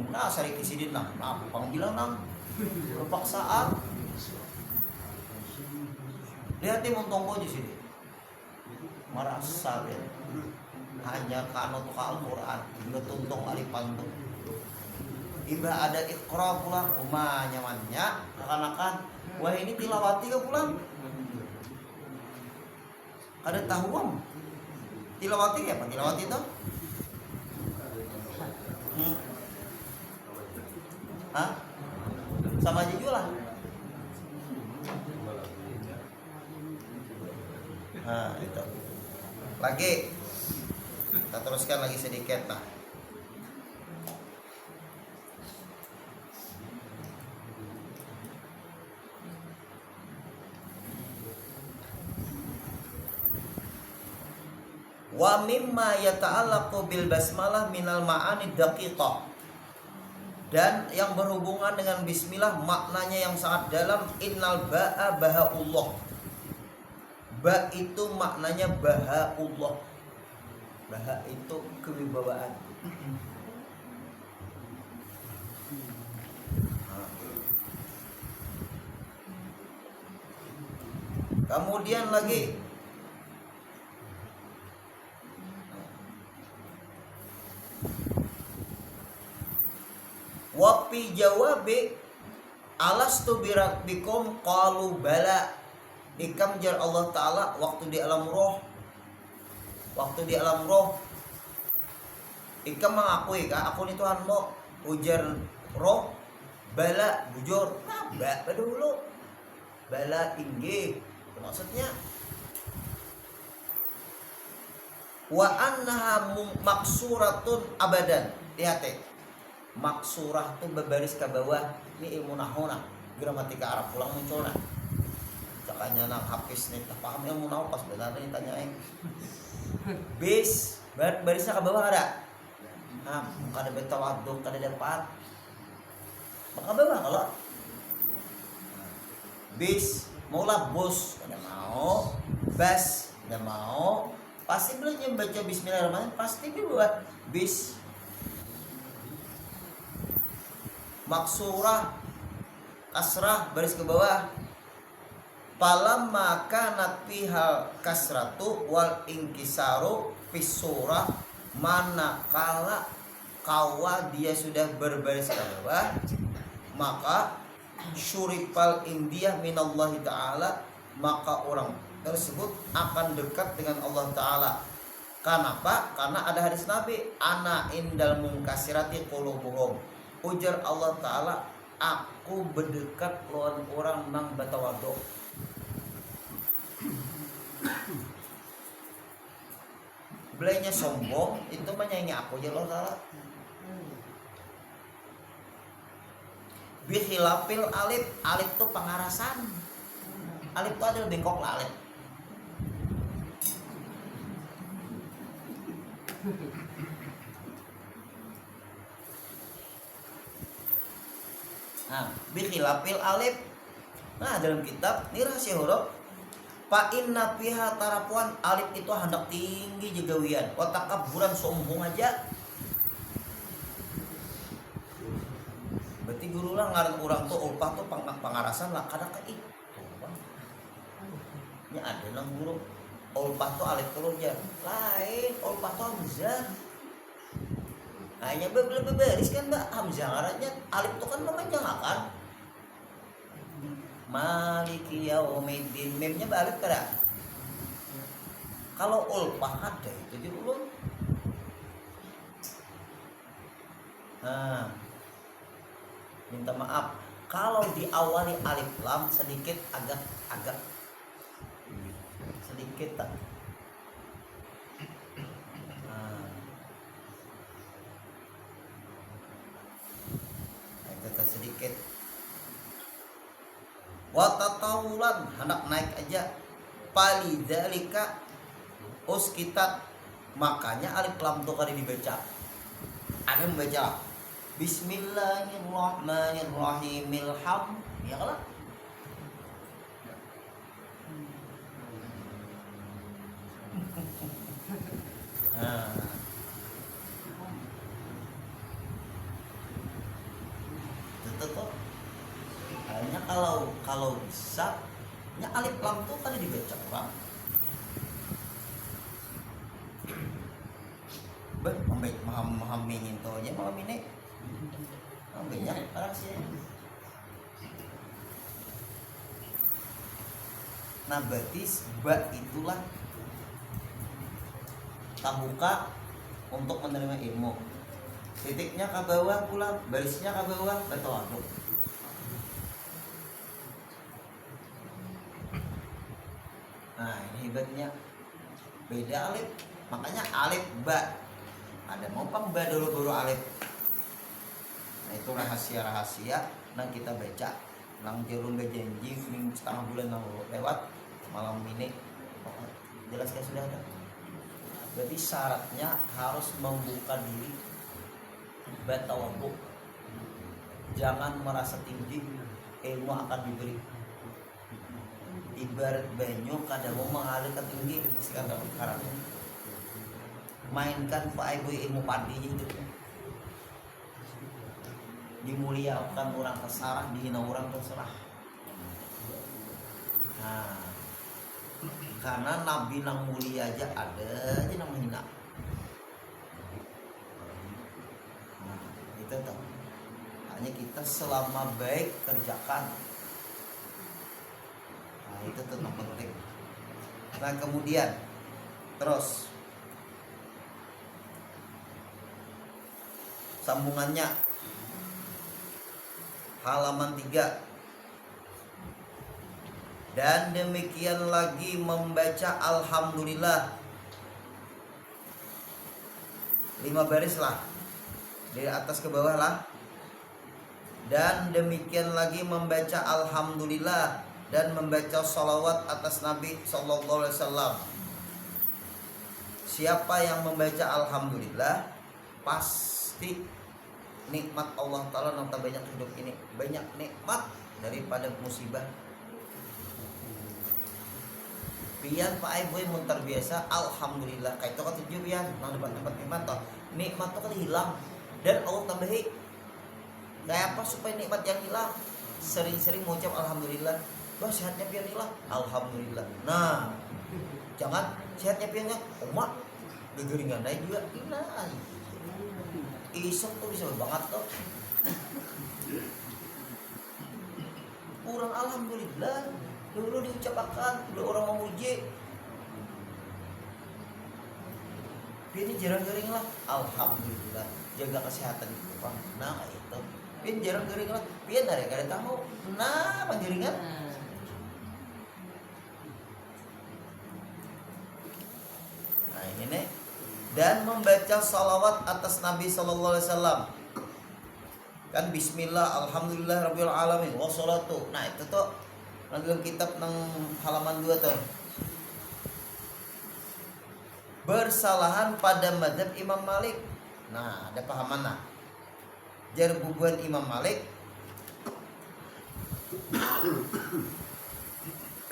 Speaker 1: Nah sari Sidin nah. Nah pang bilang nang. Terpaksaan. Lihat dia montongko di sini. Merasa ya. Hanya kano tuh Al-Quran. Iba tuntong alipan tuh. Iba ada ikra pulang. Umah nyamannya. Akan-akan. Wah ini tilawati ke pulang. Ada tahu tilawati ya? Apa tilawati itu? Hah? Sama aja juga lah. Nah itu. Lagi. Kita teruskan lagi sedikit nah. Wa mimma yata'allaqu bil basmalah minal ma'ani daqiqah. Dan yang berhubungan dengan bismillah maknanya yang sangat dalam. Innal ba'a bahaullah. Ba itu maknanya bahaullah. Baha itu kewibawaan. Kemudian lagi wapi jawabi alastu birabbikum qalu bala. Ikam jar Allah Ta'ala waktu di alam roh. Waktu di alam roh ikam mengakui kah aku ini Tuhanmu. Ujar roh bala bujur. Nah ba dulu bala inggih maksudnya. Wa annaha maksuratun abadan. Lihat maksurah tuh berbaris ke bawah. Ini ilmu nahuna gramatika Arab pulang munculnya. Cakanya nang hafiz nih tak paham ilmu nahu pas benar nih tanyain. Bis barisnya ke bawah ada. Nah, kada betawaduk kada dapat. Maka bawah kalau bis maulah bus kada mau, bas kada mau, pasti belum baca bismillahirrahmanirrahim pasti buat bis. Maksurah kasrah baris ke bawah. Falamma kanat pihal kasratu wal inkisaru fisurah. Manakala kawa dia sudah berbaris ke bawah, maka syuripal indiyah minallahi ta'ala, maka orang tersebut akan dekat dengan Allah Ta'ala. Kenapa? Karena ada hadis Nabi, ana indal munkasirati qulubuhum. Ujar Allah Ta'ala, aku berdekat lawan orang nang batawaduk. Belainya sombong itu menyaingi aku ya Allah Ta'ala. Bihilafil alif. Alif itu pengarasan. Alif itu ada bengkok lah alif. Nah, bihilafil alif. Nah, dalam kitab ini rahasia huruf Fa inna fiha tarapuan, alif itu hendak tinggi jegawian, wa takabburan sombong aja. Berarti guru lah ngaran urang tuh ulpah tuh pangarasan lah kada ka itu. Nya ada nang guru ulpah tuh alif keluar lain ulpah tuh hamzah. Hanya beberis kan Mbak hamzah ngarannya alif tuh kan memanjangkan. Maliki yaumiddin memnya alif kada. Kalau ulpah ada itu di ulun. Nah, minta maaf kalau diawali alif lam sedikit agak sedikit tak. Nah, sedikit. Watatawulan hendak naik aja. Palidzalika uskitat, makanya alif lam tuh kali dibaca. Ada membaca Bismillahirrahmanirrahim ilham, ya kan? Nah. Tetap hanya kalau bisa nya alif lam tuh kali dibaca Bang. Membaik memahami ngintonya malam ini. Banyak orang sih. Nah batis ba itulah tabuka untuk menerima ilmu. Titiknya ke bawah pula, barisnya ke bawah, bertawaduk. Nah ini hebatnya beda alif, makanya alif ba. Ada mau pang ba dulu baru alif. Nah itu rahasia-rahasia yang kita baca. Nang jerun berjanji minggu setengah bulan yang lewat malam ini jelaskan sudah ada. Berarti syaratnya harus membuka diri bertawaduk. Jangan merasa tinggi, ilmu akan diberi. Ibarat banyu kadang mau mengalir ke tinggi sekarang karang. Mainkan Pak Ibu ilmu padi itu. Dimuliakan orang terserah, dihina orang terserah. Nah, karena Nabi nang mulia aja ada aja nang menghina. Nah, itu tuh. Hanya kita selama baik kerjakan. Nah, itu tetap penting. Nah, kemudian terus sambungannya halaman 3. Dan demikian lagi membaca alhamdulillah 5 baris lah, dari atas ke bawah lah. Dan demikian lagi membaca alhamdulillah dan membaca salawat atas Nabi sallallahu alaihi wasallam. Siapa yang membaca alhamdulillah pasti nikmat Allah Ta'ala yang banyak hidup ini, banyak nikmat daripada musibah. Pian Pak Ibu mun terbiasa alhamdulillah kayak itu kan tujuh pian nang tempat nikmat toh. Nikmat tuh kan hilang dan Allah tambahi. Kayak apa supaya nikmat yang hilang? Sering-sering mengucap alhamdulillah. Wah sehatnya pian hilang, alhamdulillah. Nah, jangan sehatnya piannya umat gegeringan aja juga. Nah, isok tuh bisa banget tuh. Kurang alhamdulillah dulu diucapkan, udah orang memuji. Ini jarang garing lah, alhamdulillah jaga kesehatan itu Pak. Nah itu, ini jarang garing lah. Pian dari kada tahu, nah panjaringan. Nah ini nih. Dan membaca salawat atas Nabi sallallahu alaihi wasallam. Kan bismillah, alhamdulillah rabbil alamin, wassalatu. Nah itu tuh dalam kitab nang halaman 2 tuh. Bersalahan pada mazhab Imam Malik. Nah, ada pahaman nah. Jar bubuan Imam Malik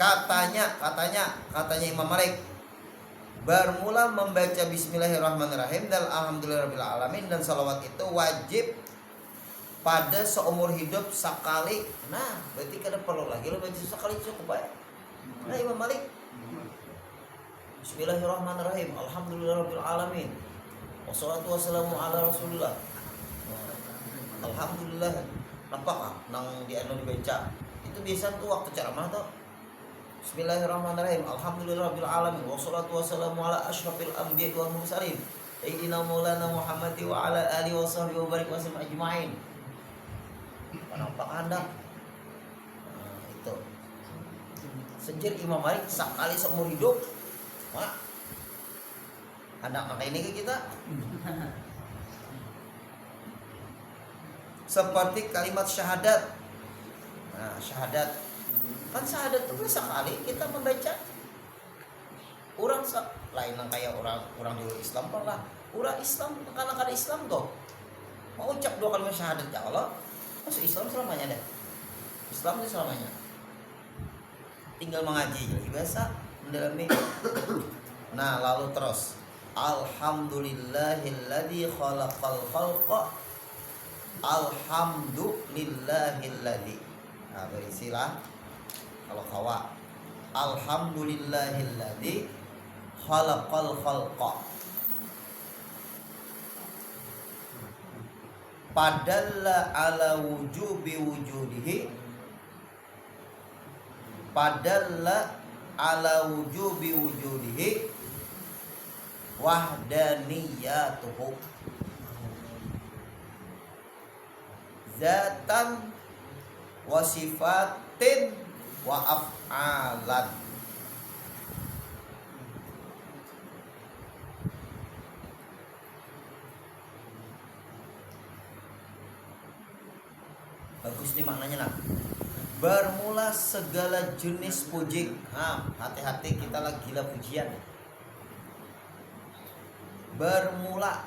Speaker 1: Katanya Imam Malik, bermula membaca Bismillahirrahmanirrahim dan Alhamdulillahirabbil alamin dan salawat itu wajib pada seumur hidup sekali. Nah, berarti kada perlu lagi lo baca sekali cukup ya. Nah, Imam Malik Bismillahirrahmanirrahim, Alhamdulillahirabbil alamin, wassalatu wassalamu ala Rasulillah. Alhamdulillah, nampak nang di anu dibaca. Itu biasa tuh waktu ceramah tuh. Bismillahirrahmanirrahim, Alhamdulillahirabbil alamin, wassalatu wassalamu ala asyrafil anbiya'i wal mursalin, sayyidina maulana Muhammadi wa ala alihi wa sahbihi wa barik wasallam ajma'in. Nampak Anda? Nah, itu. Sejak Imam Malik sekali seumur hidup. Wah. Anak maka ini ke kita. Seperti kalimat syahadat. Nah, syahadat. Kan syahadat itu sekali kita membaca. Orang lain yang kayak orang di Islam lah. Orang Islam karena kada Islam tuh. Mau ucap 2 kalimat syahadat ya Allah. Masuk Islam selamanya deh. Islam itu selamanya. Tinggal mengaji jadi biasa mendalami. Nah, lalu terus Alhamdulillahilladzi khalaqal khalqa. Alhamdulillahilladzi. Nah, berisilah kalau kawa Alhamdulillahilladzi khalaqal khalqa. Padalla ala wujubi wujudihi. Padalla ala wujubi wujudihi wahdaniyatuhu zatan wa sifatin wa af'alan. Bagus nih maknanya nak. Bermula segala jenis puji. Hati-hati kita lagi gila pujian. Bermula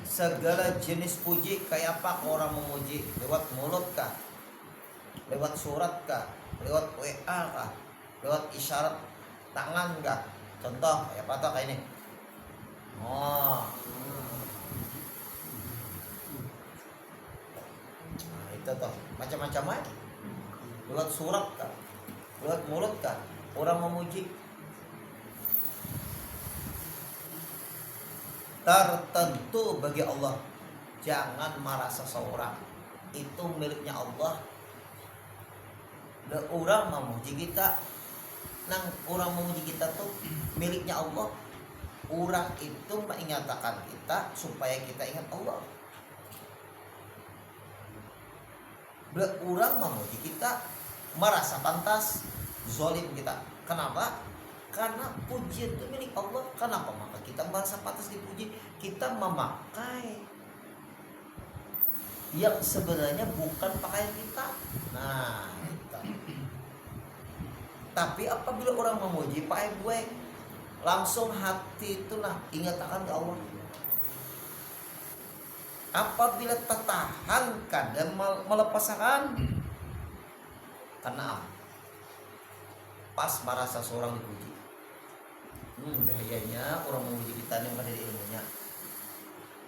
Speaker 1: segala jenis puji. Kayak apa orang memuji? Lewat mulut kah? Lewat surat kah? Lewat WA kah? Lewat isyarat tangan kah? Contoh kayak apa tuh kayak ini. Nah, itu tuh macam-macam aja. Lewat surat kah? Lewat mulut kah? Orang memuji. Tertentu bagi Allah. Jangan merasa seorang itu miliknya Allah. Dan orang memuji kita. Nang orang memuji kita tuh miliknya Allah. Orang itu mengingatkan kita supaya kita ingat Allah. Bila orang memuji kita merasa pantas zalim kita. Kenapa? Karena pujian itu milik Allah. Kenapa? Maka kita merasa pantas dipuji. Kita memakai yang sebenarnya bukan pakaian kita. Nah, itu. Tapi apabila orang memuji pakai gue, langsung hati itu ingat akan ke Allah. Apabila tertahankan dan melepaskan, karena pas merasa seorang dipuji. Bahayanya orang memuji kita yang pada di ilmunya.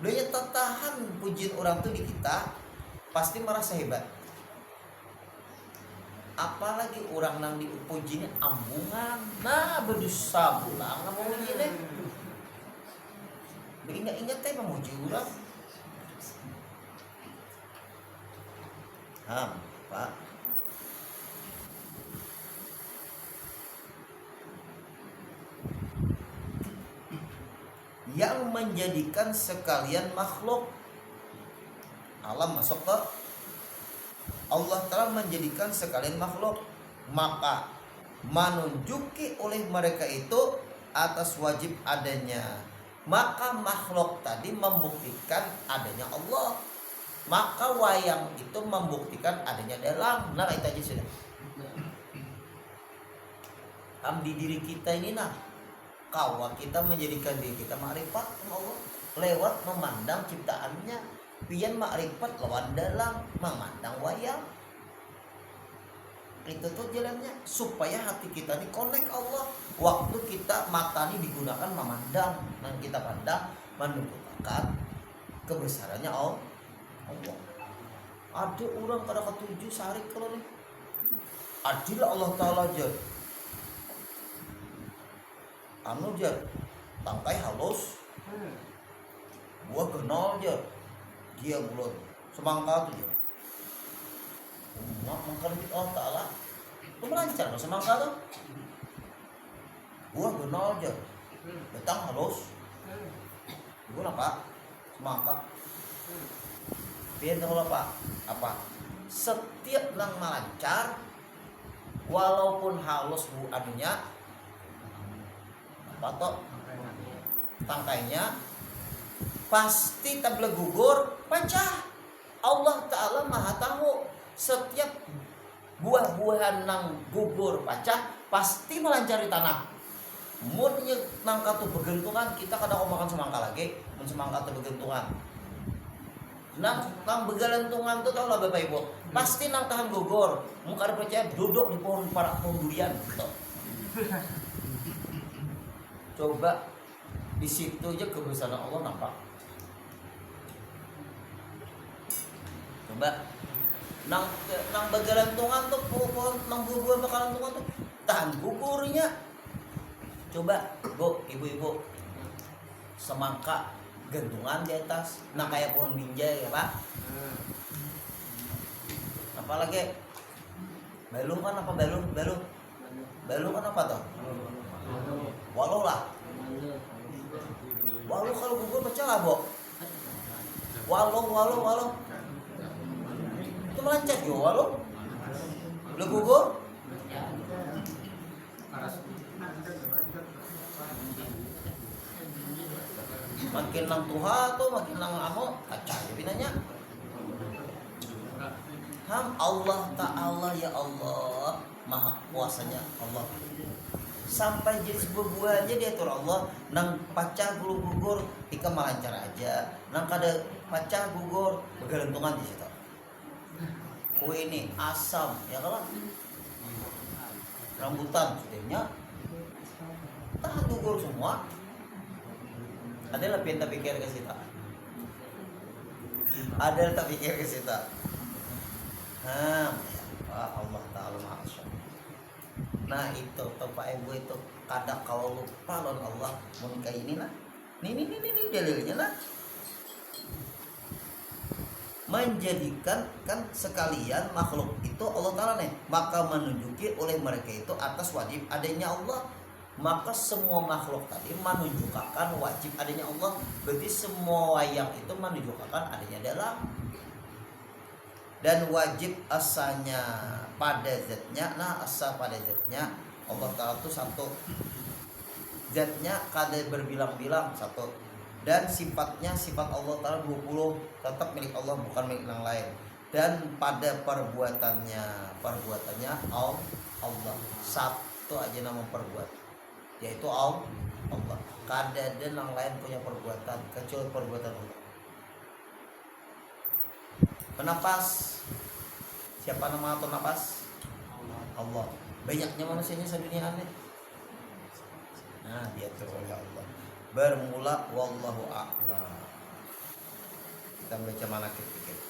Speaker 1: Dia tertahan pujian orang tuh di kita, pasti merasa hebat. Apalagi orang nang dipujinya ambungan, nah berdosa pulang nang memuji deh. Ingat teh memuji orang. Pak. Yang menjadikan sekalian makhluk alam masuk ke Allah telah menjadikan sekalian makhluk, maka menunjuki oleh mereka itu atas wajib adanya. Maka makhluk tadi membuktikan adanya Allah. Maka wayang itu membuktikan adanya dalang. Nah itu aja sudah. Di diri kita ini kawa kita menjadikan diri kita makrifat sama Allah lewat memandang ciptaannya. Pian makrifat lawan dalam memandang wayang. itu tuh jalannya supaya hati kita ini connect Allah. Waktu kita mata ini digunakan memandang, dan kita pandang menunjukkan kebesarannya Allah. Ada orang kada ketujuh sehari kalau nih adil Allah Ta'ala aja anu aja tangkai halus gua kenal aja dia bulan semangka tuh dia mangka kita Allah Ta'ala itu melancar no semangka tuh gua kenal aja datang halus gua apa semangka biar tahu apa setiap nang melancar walaupun halus bu anunya apa toh tangkainya pasti tabla gugur pecah. Allah Ta'ala maha tahu setiap buah-buahan nang gugur pecah pasti melancar di tanah. Mun nang katu begentungan kita kadang makan semangka lagi mun semangka tu begentungan nang begalantungan tuh tau lah bapak ibu pasti nang tahan gugur muka percaya duduk di pohon durian gitu. Coba di situ aja kebesaran Allah nampak. Coba nang begalantungan tuh pohon nang buah begalantungan tuh tahan gugurnya. Coba bu ibu-ibu semangka gantungan di atas, nah kayak pohon binjai ya pak. Apalagi balung kan apa balung kan apa toh? Walau lah. Walau kalau gugur pecah lah bu. Walau. Itu melancar jo walau. Udah gugur. Makin nang tuha tuh makin nang amo kaca binanya. Allah Ta'ala ya Allah maha kuasanya Allah sampai jadi sebuah buah aja diatur Allah nang pacah gugur tika melancar aja nang kada pacah gugur begalantungan di situ. Kue ini asam ya kalau rambutan sudahnya tahan gugur semua. Ada lah yang tak pikir ke situ. Ada yang tak pikir ke situ. Allah Ta'ala maha. Nah itu Bapak Ibu itu kadang kalau lupa lawan Allah mau kayak ini lah. Nih dalilnya lah. Menjadikan kan sekalian makhluk itu Allah Ta'ala nih maka menunjuki oleh mereka itu atas wajib adanya Allah. Maka semua makhluk tadi menunjukkan wajib adanya Allah. Berarti semua yang itu menunjukkan adanya dalam dan wajib asalnya pada zatnya. Nah asal pada zatnya Allah Ta'ala itu satu, zatnya kada berbilang-bilang satu, dan sifatnya sifat Allah Ta'ala 20 tetap milik Allah bukan milik yang lain. Dan pada perbuatannya Allah satu aja nama perbuatan yaitu Allah. Kada ada yang lain punya perbuatan kecuali perbuatan Allah. Penapas siapa nama atau napas? Allah. Banyaknya manusianya sedunia aneh. Nah diatur oleh Allah. Bermula wallahu a'lam. Kita baca manakib pikir.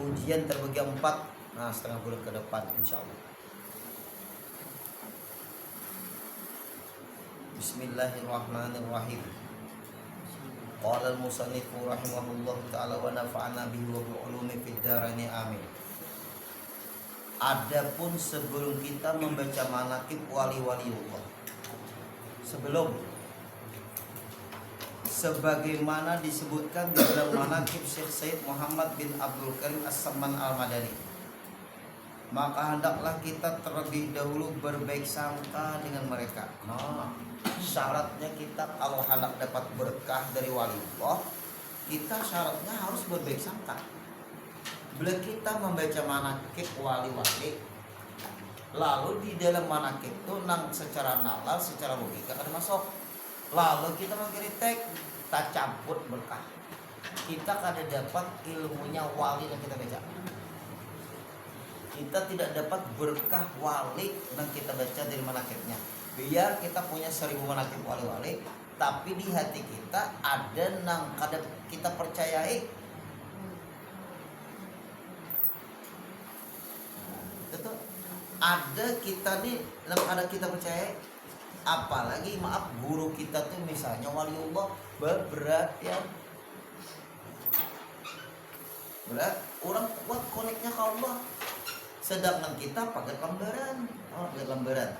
Speaker 1: Ujian terbagi 4. Nah setengah bulan ke depan insyaallah. Bismillahirrahmanirrahim. Qala al-musannifu rahimahullah ta'ala wa nafa'ana bihi wa bi'ulumi fid dharain amin. Adapun sebelum kita membaca manaqib wali-waliullah, sebagaimana disebutkan di dalam manaqib Syekh Said Muhammad bin Abdul Karim As-Samman Al-Madani, maka hendaklah kita terlebih dahulu berbaik sangka dengan mereka. Nah, syaratnya kita kalau hendak dapat berkah dari wali Allah, kita syaratnya harus berbaik sangka. Bila kita membaca manaqib wali-wali, lalu di dalam manaqib itu nang secara nalar, secara logika ada masuk. Lalu kita mengkritik, tak campur berkah. kita kada dapat ilmunya wali yang kita baca. Kita tidak dapat berkah wali yang kita baca dari manakibnya. Biar kita punya 1000 manakib wali-wali, tapi di hati kita ada nang kada kita percayai. Itu ada kita nih nang ada kita percayai. Apalagi maaf guru kita tuh misalnya waliullah berat ya. Berat orang kuat koneknya ke Allah. Sedangkan kita pakai lembaran. Pakai lembaran.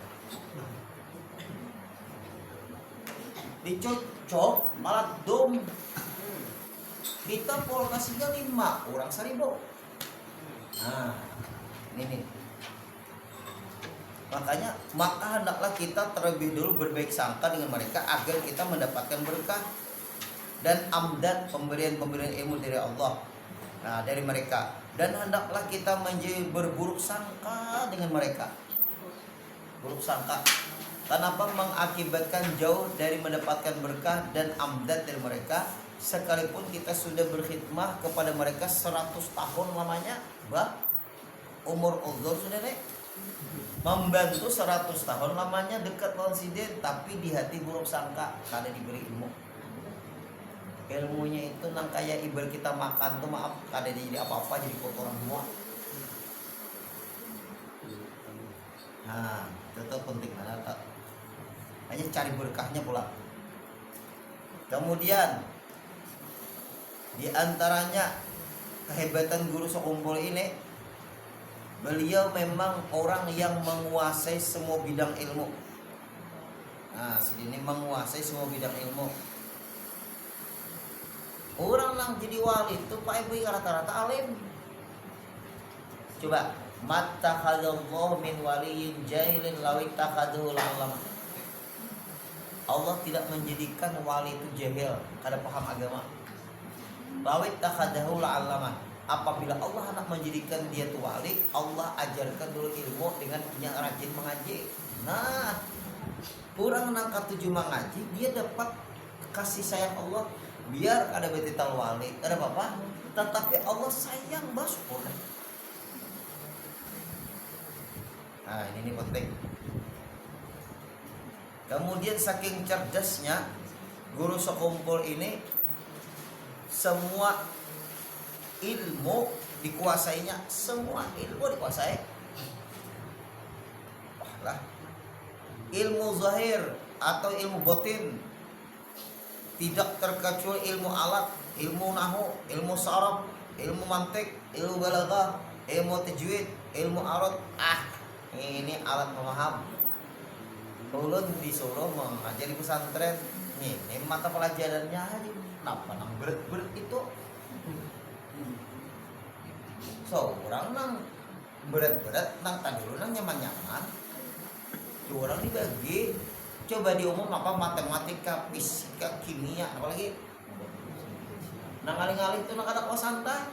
Speaker 1: Dicocok malah dom. Kita polkasinya 5, orang 1000. Nah, ini nih. Maka hendaklah kita terlebih dulu berbaik sangka dengan mereka agar kita mendapatkan berkah dan amdad pemberian-pemberian ilmu dari Allah. Nah, dari mereka, dan hendaklah kita menjadi berburuk sangka dengan mereka. Buruk sangka kenapa mengakibatkan jauh dari mendapatkan berkah dan amdad dari mereka, sekalipun kita sudah berkhidmah kepada mereka 100 tahun lamanya. Umur uzur sudah naik, membantu 100 tahun lamanya dekat konsiden, tapi di hati buruk sangka kada diberi ilmu. Ilmunya itu nang kayak ibarat kita makan tuh maaf kada jadi apa-apa, jadi kotoran semua. Nah, itu penting banget. Hanya cari berkahnya pula. Kemudian di antaranya kehebatan guru sekumpul ini, beliau memang orang yang menguasai semua bidang ilmu. Nah, sini menguasai semua bidang ilmu. Orang yang jadi wali itu Pak Ibu rata-rata alim. Coba, mattakhadallahu min waliyyin jahilin law ittakhadahu la'allama. Allah tidak menjadikan wali itu jahil, kada paham agama. Law ittakhadahu la'allama. Apabila Allah hendak menjadikan dia itu wali, Allah ajarkan dulu ilmu dengan punya rajin mengaji. Nah, orang nang katuju mengaji, dia dapat kasih sayang Allah. Biar ada betital wali, ada apa-apa, tetapi Allah sayang basuh. Nah, ini penting. Kemudian saking cerdasnya guru sekumpul ini, semua ilmu dikuasainya, semua ilmu dikuasai. Wahlah, ilmu zahir atau ilmu batin, tidak terkecuali ilmu alat, ilmu nahu, ilmu saraf, ilmu mantik, ilmu balaghah, ilmu tajwid, ilmu arad. Ini alat memaham. Ulun disuruh mengajar di pesantren. Ini mata pelajarannya aja. Kenapa nang berat-berat itu? So, orang nang berat-berat nang tadulu nang nyaman-nyaman. Orang dibagi. Coba diumum apa matematika, fisika, kimia, apalagi nang aling-aling itu nak ada kau santai.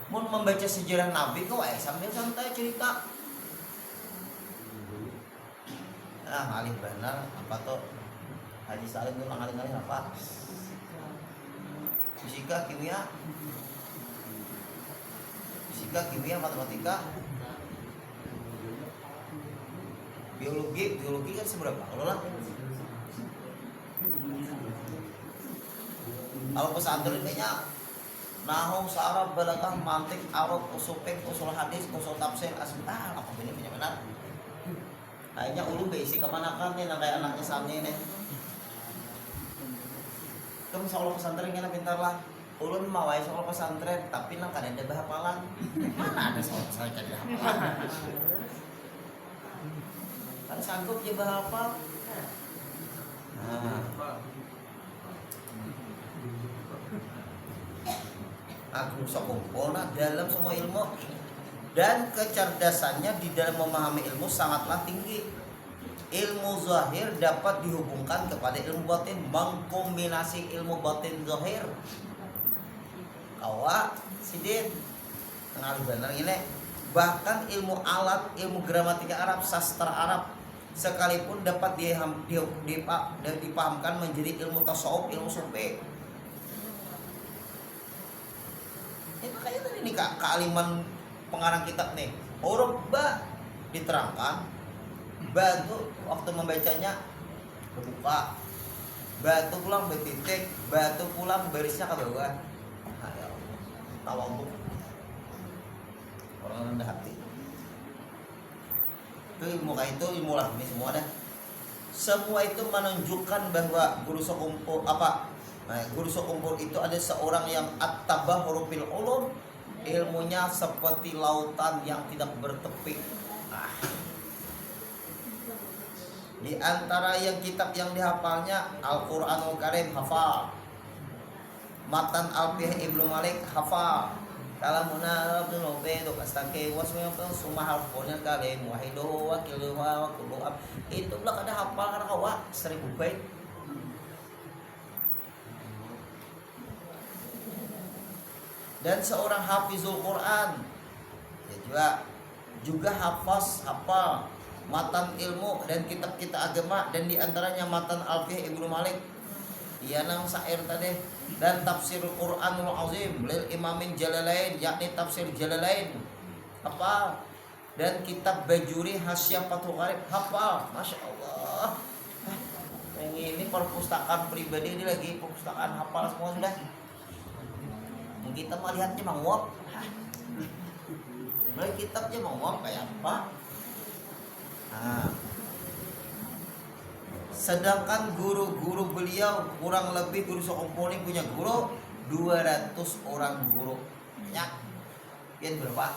Speaker 1: Mau membaca sejarah Nabi kau sambil santai cerita. Aling benar apa tuh Haji Salim tuh nang aling-aling apa? Fisika, kimia, matematika, biologi kan seberapa? Kalau lah. Kalau pesantren kayaknya nahu, saraf, balaghah, mantik, arad, usul fiqh, usul hadis, usul tafsir, apa ini benar. Kayaknya ulun beisi kemana kan nih, kayak anaknya Sami nih. Kamu sekolah pesantren kena pintar lah. Ulun mau sekolah pesantren, tapi nang kada ada bahapalan. Mana ada sekolah pesantren kada hafalan? Kan sanggup dia bahapal. Aku sekumpulna dalam semua ilmu, dan kecerdasannya di dalam memahami ilmu sangatlah tinggi. Ilmu zahir dapat dihubungkan kepada ilmu batin, mengkombinasi ilmu batin zahir. Kawa sidin kenal benar ini. Bahkan ilmu alat, ilmu gramatika Arab, sastra Arab sekalipun dapat dipahamkan menjadi ilmu tasawuf, ilmu sufi. nih Kak, kealiman pengarang kitab nih. Huruf ba diterangkan, ba itu waktu membacanya berbuka, ba itu pulang bertitik, ba itu pulang barisnya ke bawah. Nah, ya Allah, tawadhu, orang rendah hati. Itu ilmu kayak itu ilmu lah ini semua dah. Semua itu menunjukkan bahwa guru sekumpul apa? Nah, guru sekumpul itu ada seorang yang at-tabahur fil ulum, ilmunya seperti lautan yang tidak bertepi. Nah, di antara yang kitab yang dihafalnya Al-Qur'anul Karim hafal, Matan Alfiyah Ibnu Malik hafal, kalamuna Abdul Ubaidu astake wasmiyah summa harfunil kalim wahidu wa kiluha wa kullu ab. Itu belak ada hafal karena hawa 1000 bait. Dan seorang hafizul Quran ya juga hafal matan ilmu dan kitab-kitab agama, dan diantaranya matan Alfiyah Ibnu Malik, iya nang syair tadi, dan tafsir Quranul Azim lil Imamin Jalalain, yakni tafsir Jalalain hafal, dan kitab Bajuri Hasyah Fathul Qarib hafal. Masya Allah, yang ini perpustakaan pribadi, ini lagi perpustakaan hafal semua sudah. Kita mah lihatnya menguap, mulai kitabnya menguap kayak apa. Nah, sedangkan guru-guru beliau kurang lebih guru sekumpul ini punya guru 200 orang guru. Ya, yang berapa?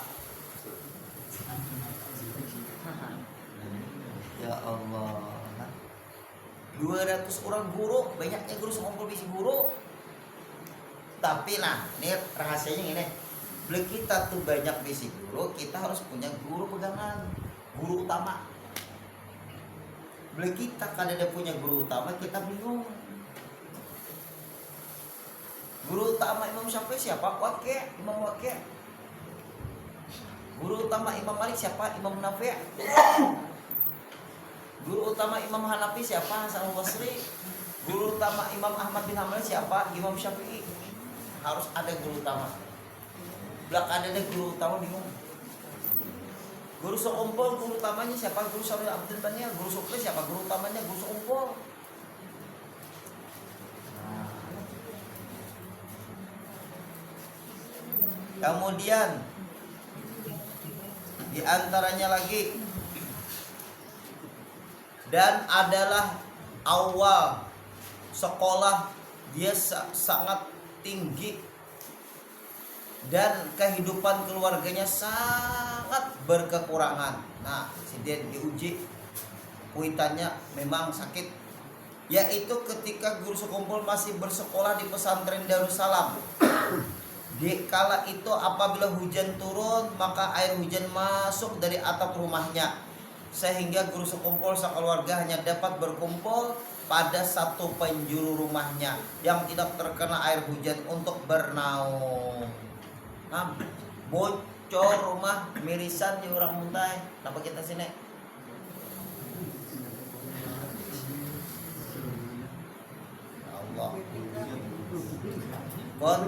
Speaker 1: Ya Allah, 200 orang guru, banyaknya guru sekumpul bisi guru. Tapi nah, ini rahasianya ini. Bila kita tuh banyak bisi guru, kita harus punya guru pegangan, guru utama. Bila kita kan ada punya guru utama, kita bingung. Guru utama Imam Syafi'i siapa? Waqi', Imam Waqi'. Guru utama Imam Malik siapa? Imam Nafi'. Guru utama Imam Hanafi siapa? Hasan Al-Basri. Guru utama Imam Ahmad bin Hanbal siapa? Imam Syafi'i. Harus ada guru utama. Belak ada guru utama bingung. Guru sekumpul guru utamanya siapa? Guru Syarif Abdul Tanya. Guru Sukri siapa? Guru utamanya guru sekumpul. Kemudian di antaranya lagi, dan adalah awal sekolah dia sangat tinggi, dan kehidupan keluarganya sangat berkekurangan. Nah, si Den diuji, kuitannya memang sakit, yaitu ketika guru sekumpul masih bersekolah di pesantren Darussalam. Di kala itu apabila hujan turun, maka air hujan masuk dari atap rumahnya, sehingga guru sekumpul sekeluarga hanya dapat berkumpul pada satu penjuru rumahnya yang tidak terkena air hujan untuk bernaung. Nah, bocor rumah mirisan di orang muntai. Kenapa kita sini? Allah. Kon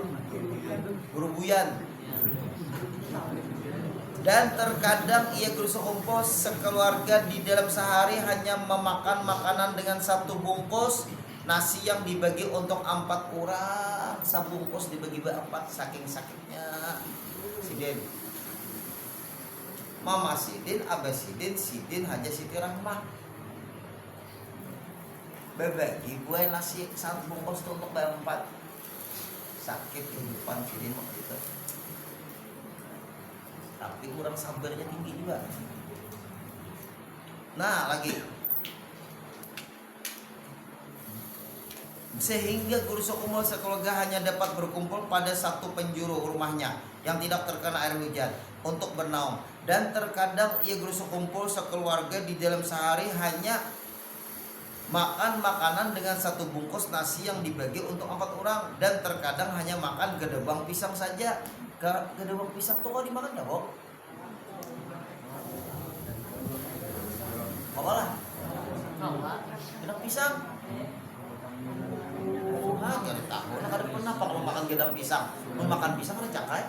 Speaker 1: guru buyan. Dan terkadang ia guru sekumpul sekeluarga di dalam sehari hanya memakan makanan dengan satu bungkus nasi yang dibagi untuk 4 orang. Sabungkus dibagi 4, saking sakitnya Sidin. Mama Sidin, Abah Sidin, Sidin Haja Siti Rahmah berbagi gue nasi 1 bungkus untuk 4. Sakit kehidupan Sidin waktu itu. Tapi kurang sabarnya tinggi juga. Nah, lagi. Sehingga guru sekumpul sekeluarga hanya dapat berkumpul pada satu penjuru rumahnya yang tidak terkena air hujan untuk bernaung. Dan terkadang ia guru sekumpul sekeluarga di dalam sehari hanya makan makanan dengan satu bungkus nasi yang dibagi untuk 4 orang. Dan terkadang hanya makan gedebang pisang saja. Gedebang pisang tuh kalau dimakan dah, Bob? Apa lah? Gedebang pisang. Nah, jadi tahu. Nah, kada pernah kalau makan gedebang pisang. Mau makan pisang kan cakai.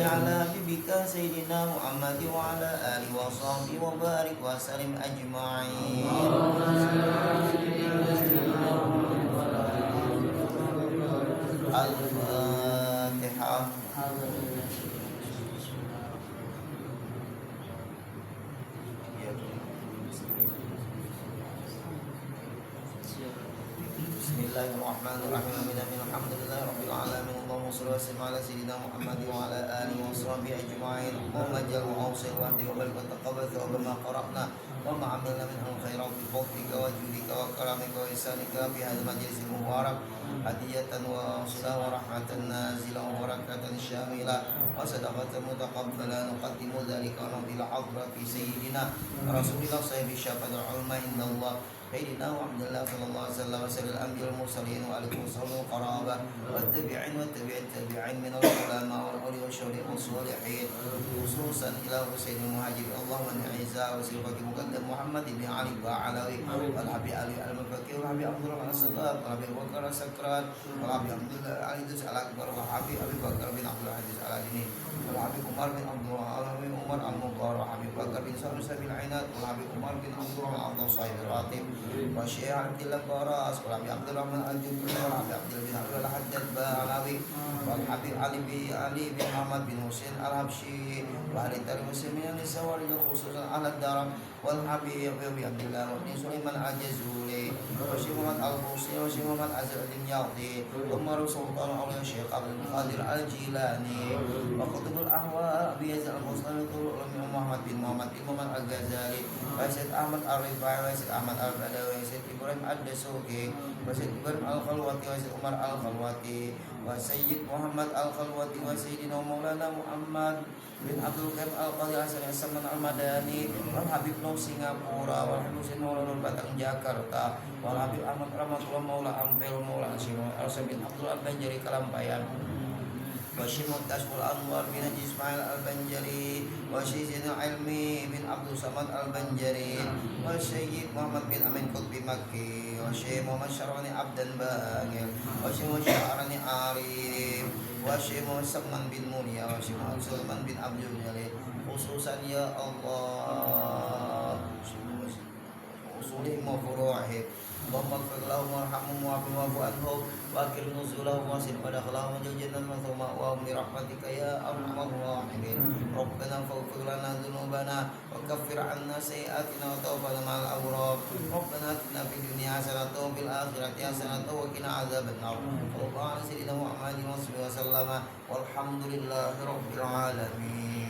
Speaker 1: على حبيبك سيدنا محمد وعلى آله وصحبه وبارك وسلم أجمعين. الفاتحة. Bismillahirrahmanirrahim. Alhamdulillahi rabbil alamin. Allahumma shalli wa sallim ala sayyidina Muhammad wa ala alihi wa sahbihi ajma'in. Allahumma ij'al wa awsil wa hdi wa barik wa taqabbal thawaba ma qara'na wa ma 'amilna min al-khairat bi fadlika wa judika wa karamika wa ihsanika fi hadzal majlis mubarak hadiyatan wa silah wa rahmatan nazilah wa barakatan syamilah wa sadaqatan mutaqabbalan nuqaddimu dzalika wa nabila hadrati sayyidina Rasulillah sahibi syafa'atul ulama indallah سيدنا محمد صلى الله عليه وسلم وسائر الأنبياء والمرسلين وآله وصحبه والقرابة والتابعين والتابع التابعين من العلماء والأولياء والشهداء والصالحين خصوصا إلى حسين المهاجر اللهم أعزا وسيرك مقدم محمد بن علي وعلوي والحبيب علي المكي والحبيب عبد الرحمن الصداق والحبيب بكر السكران والحبيب عبد الله علي دس على أكبر والحبيب أبي بكر بن عبد الله دس على دينه والحبيب عمر بن عبد الله والحبيب عمر المطهر والحبيب بكر بن سعد سبيل العناد والحبيب عمر بن عبد الرحمن عبد صاحب الراتب وشيخ عبد الله براس والحبيب عبد الرحمن الجبري والحبيب عبد الله بن عبد الله الحجاج العلوي والحبيب علي بن محمد بن حسين الحبشي وعلي تاريخ المسلمين النساء والرجال خصوصا على الدار والحبيب أبي عبد الله وابن سليمان الجزولي وشيخ محمد البوصي وشيخ محمد عزيز الدنياطي وعمر سلطان أولياء الشيخ عبد القادر الجيلاني وقطب الأحوال أبي يزيد المسلم محمد بن محمد الغزالي وسيد أحمد الرفاعي وسيد أحمد البدوي وسيد إبراهيم الدسوقي وسيد إبراهيم الخلوتي وسيد عمر الخلوتي وسيد محمد الخلوتي وسيدنا مولانا محمد bin Abdul Qaim Al-Qadhi Hasan As-Saman Al-Madani wal Habib Nur Singapura wal Habib Husain Maula Nur Batang Jakarta wal Habib Ahmad Rahmatullah Maula Ampel Maula Asyimah Al-Sabin Abdul Al-Banjari Kalampayan wa Syekh Muntashul Anwar bin Haji Ismail Al-Banjari wa Syekh Zainal Ilmi bin Abdul Samad Al-Banjari wa Syekh Muhammad bin Amin Qutbi Makki wa Syekh Muhammad Syarwani Abdan Bangil wa Syekh Muhammad Syarwani Arif wa Syekh Muhammad Salman bin Mulia wa Syekh Muhammad Salman bin Abdul Jalil khususan ya Allah usulihim wa furu'ihim Allahumma ighfir lahum warhamhum wa'afihim wa'fu anhum wa akrim nuzulahum wa sin madakhalahum wa jannatan wa bi rahmatika ya arhamar rahimin Rabbana faghfir lana dhunubana wa kaffir 'anna sayyi'atina wa tawaffana ma'al abrar Rabbana atina fid dunya hasanatan wa fil akhirati hasanatan wa qina adzabannar Allahumma sayyidina Muhammadin wa sallallahu alaihi wasallam walhamdulillahi rabbil alamin.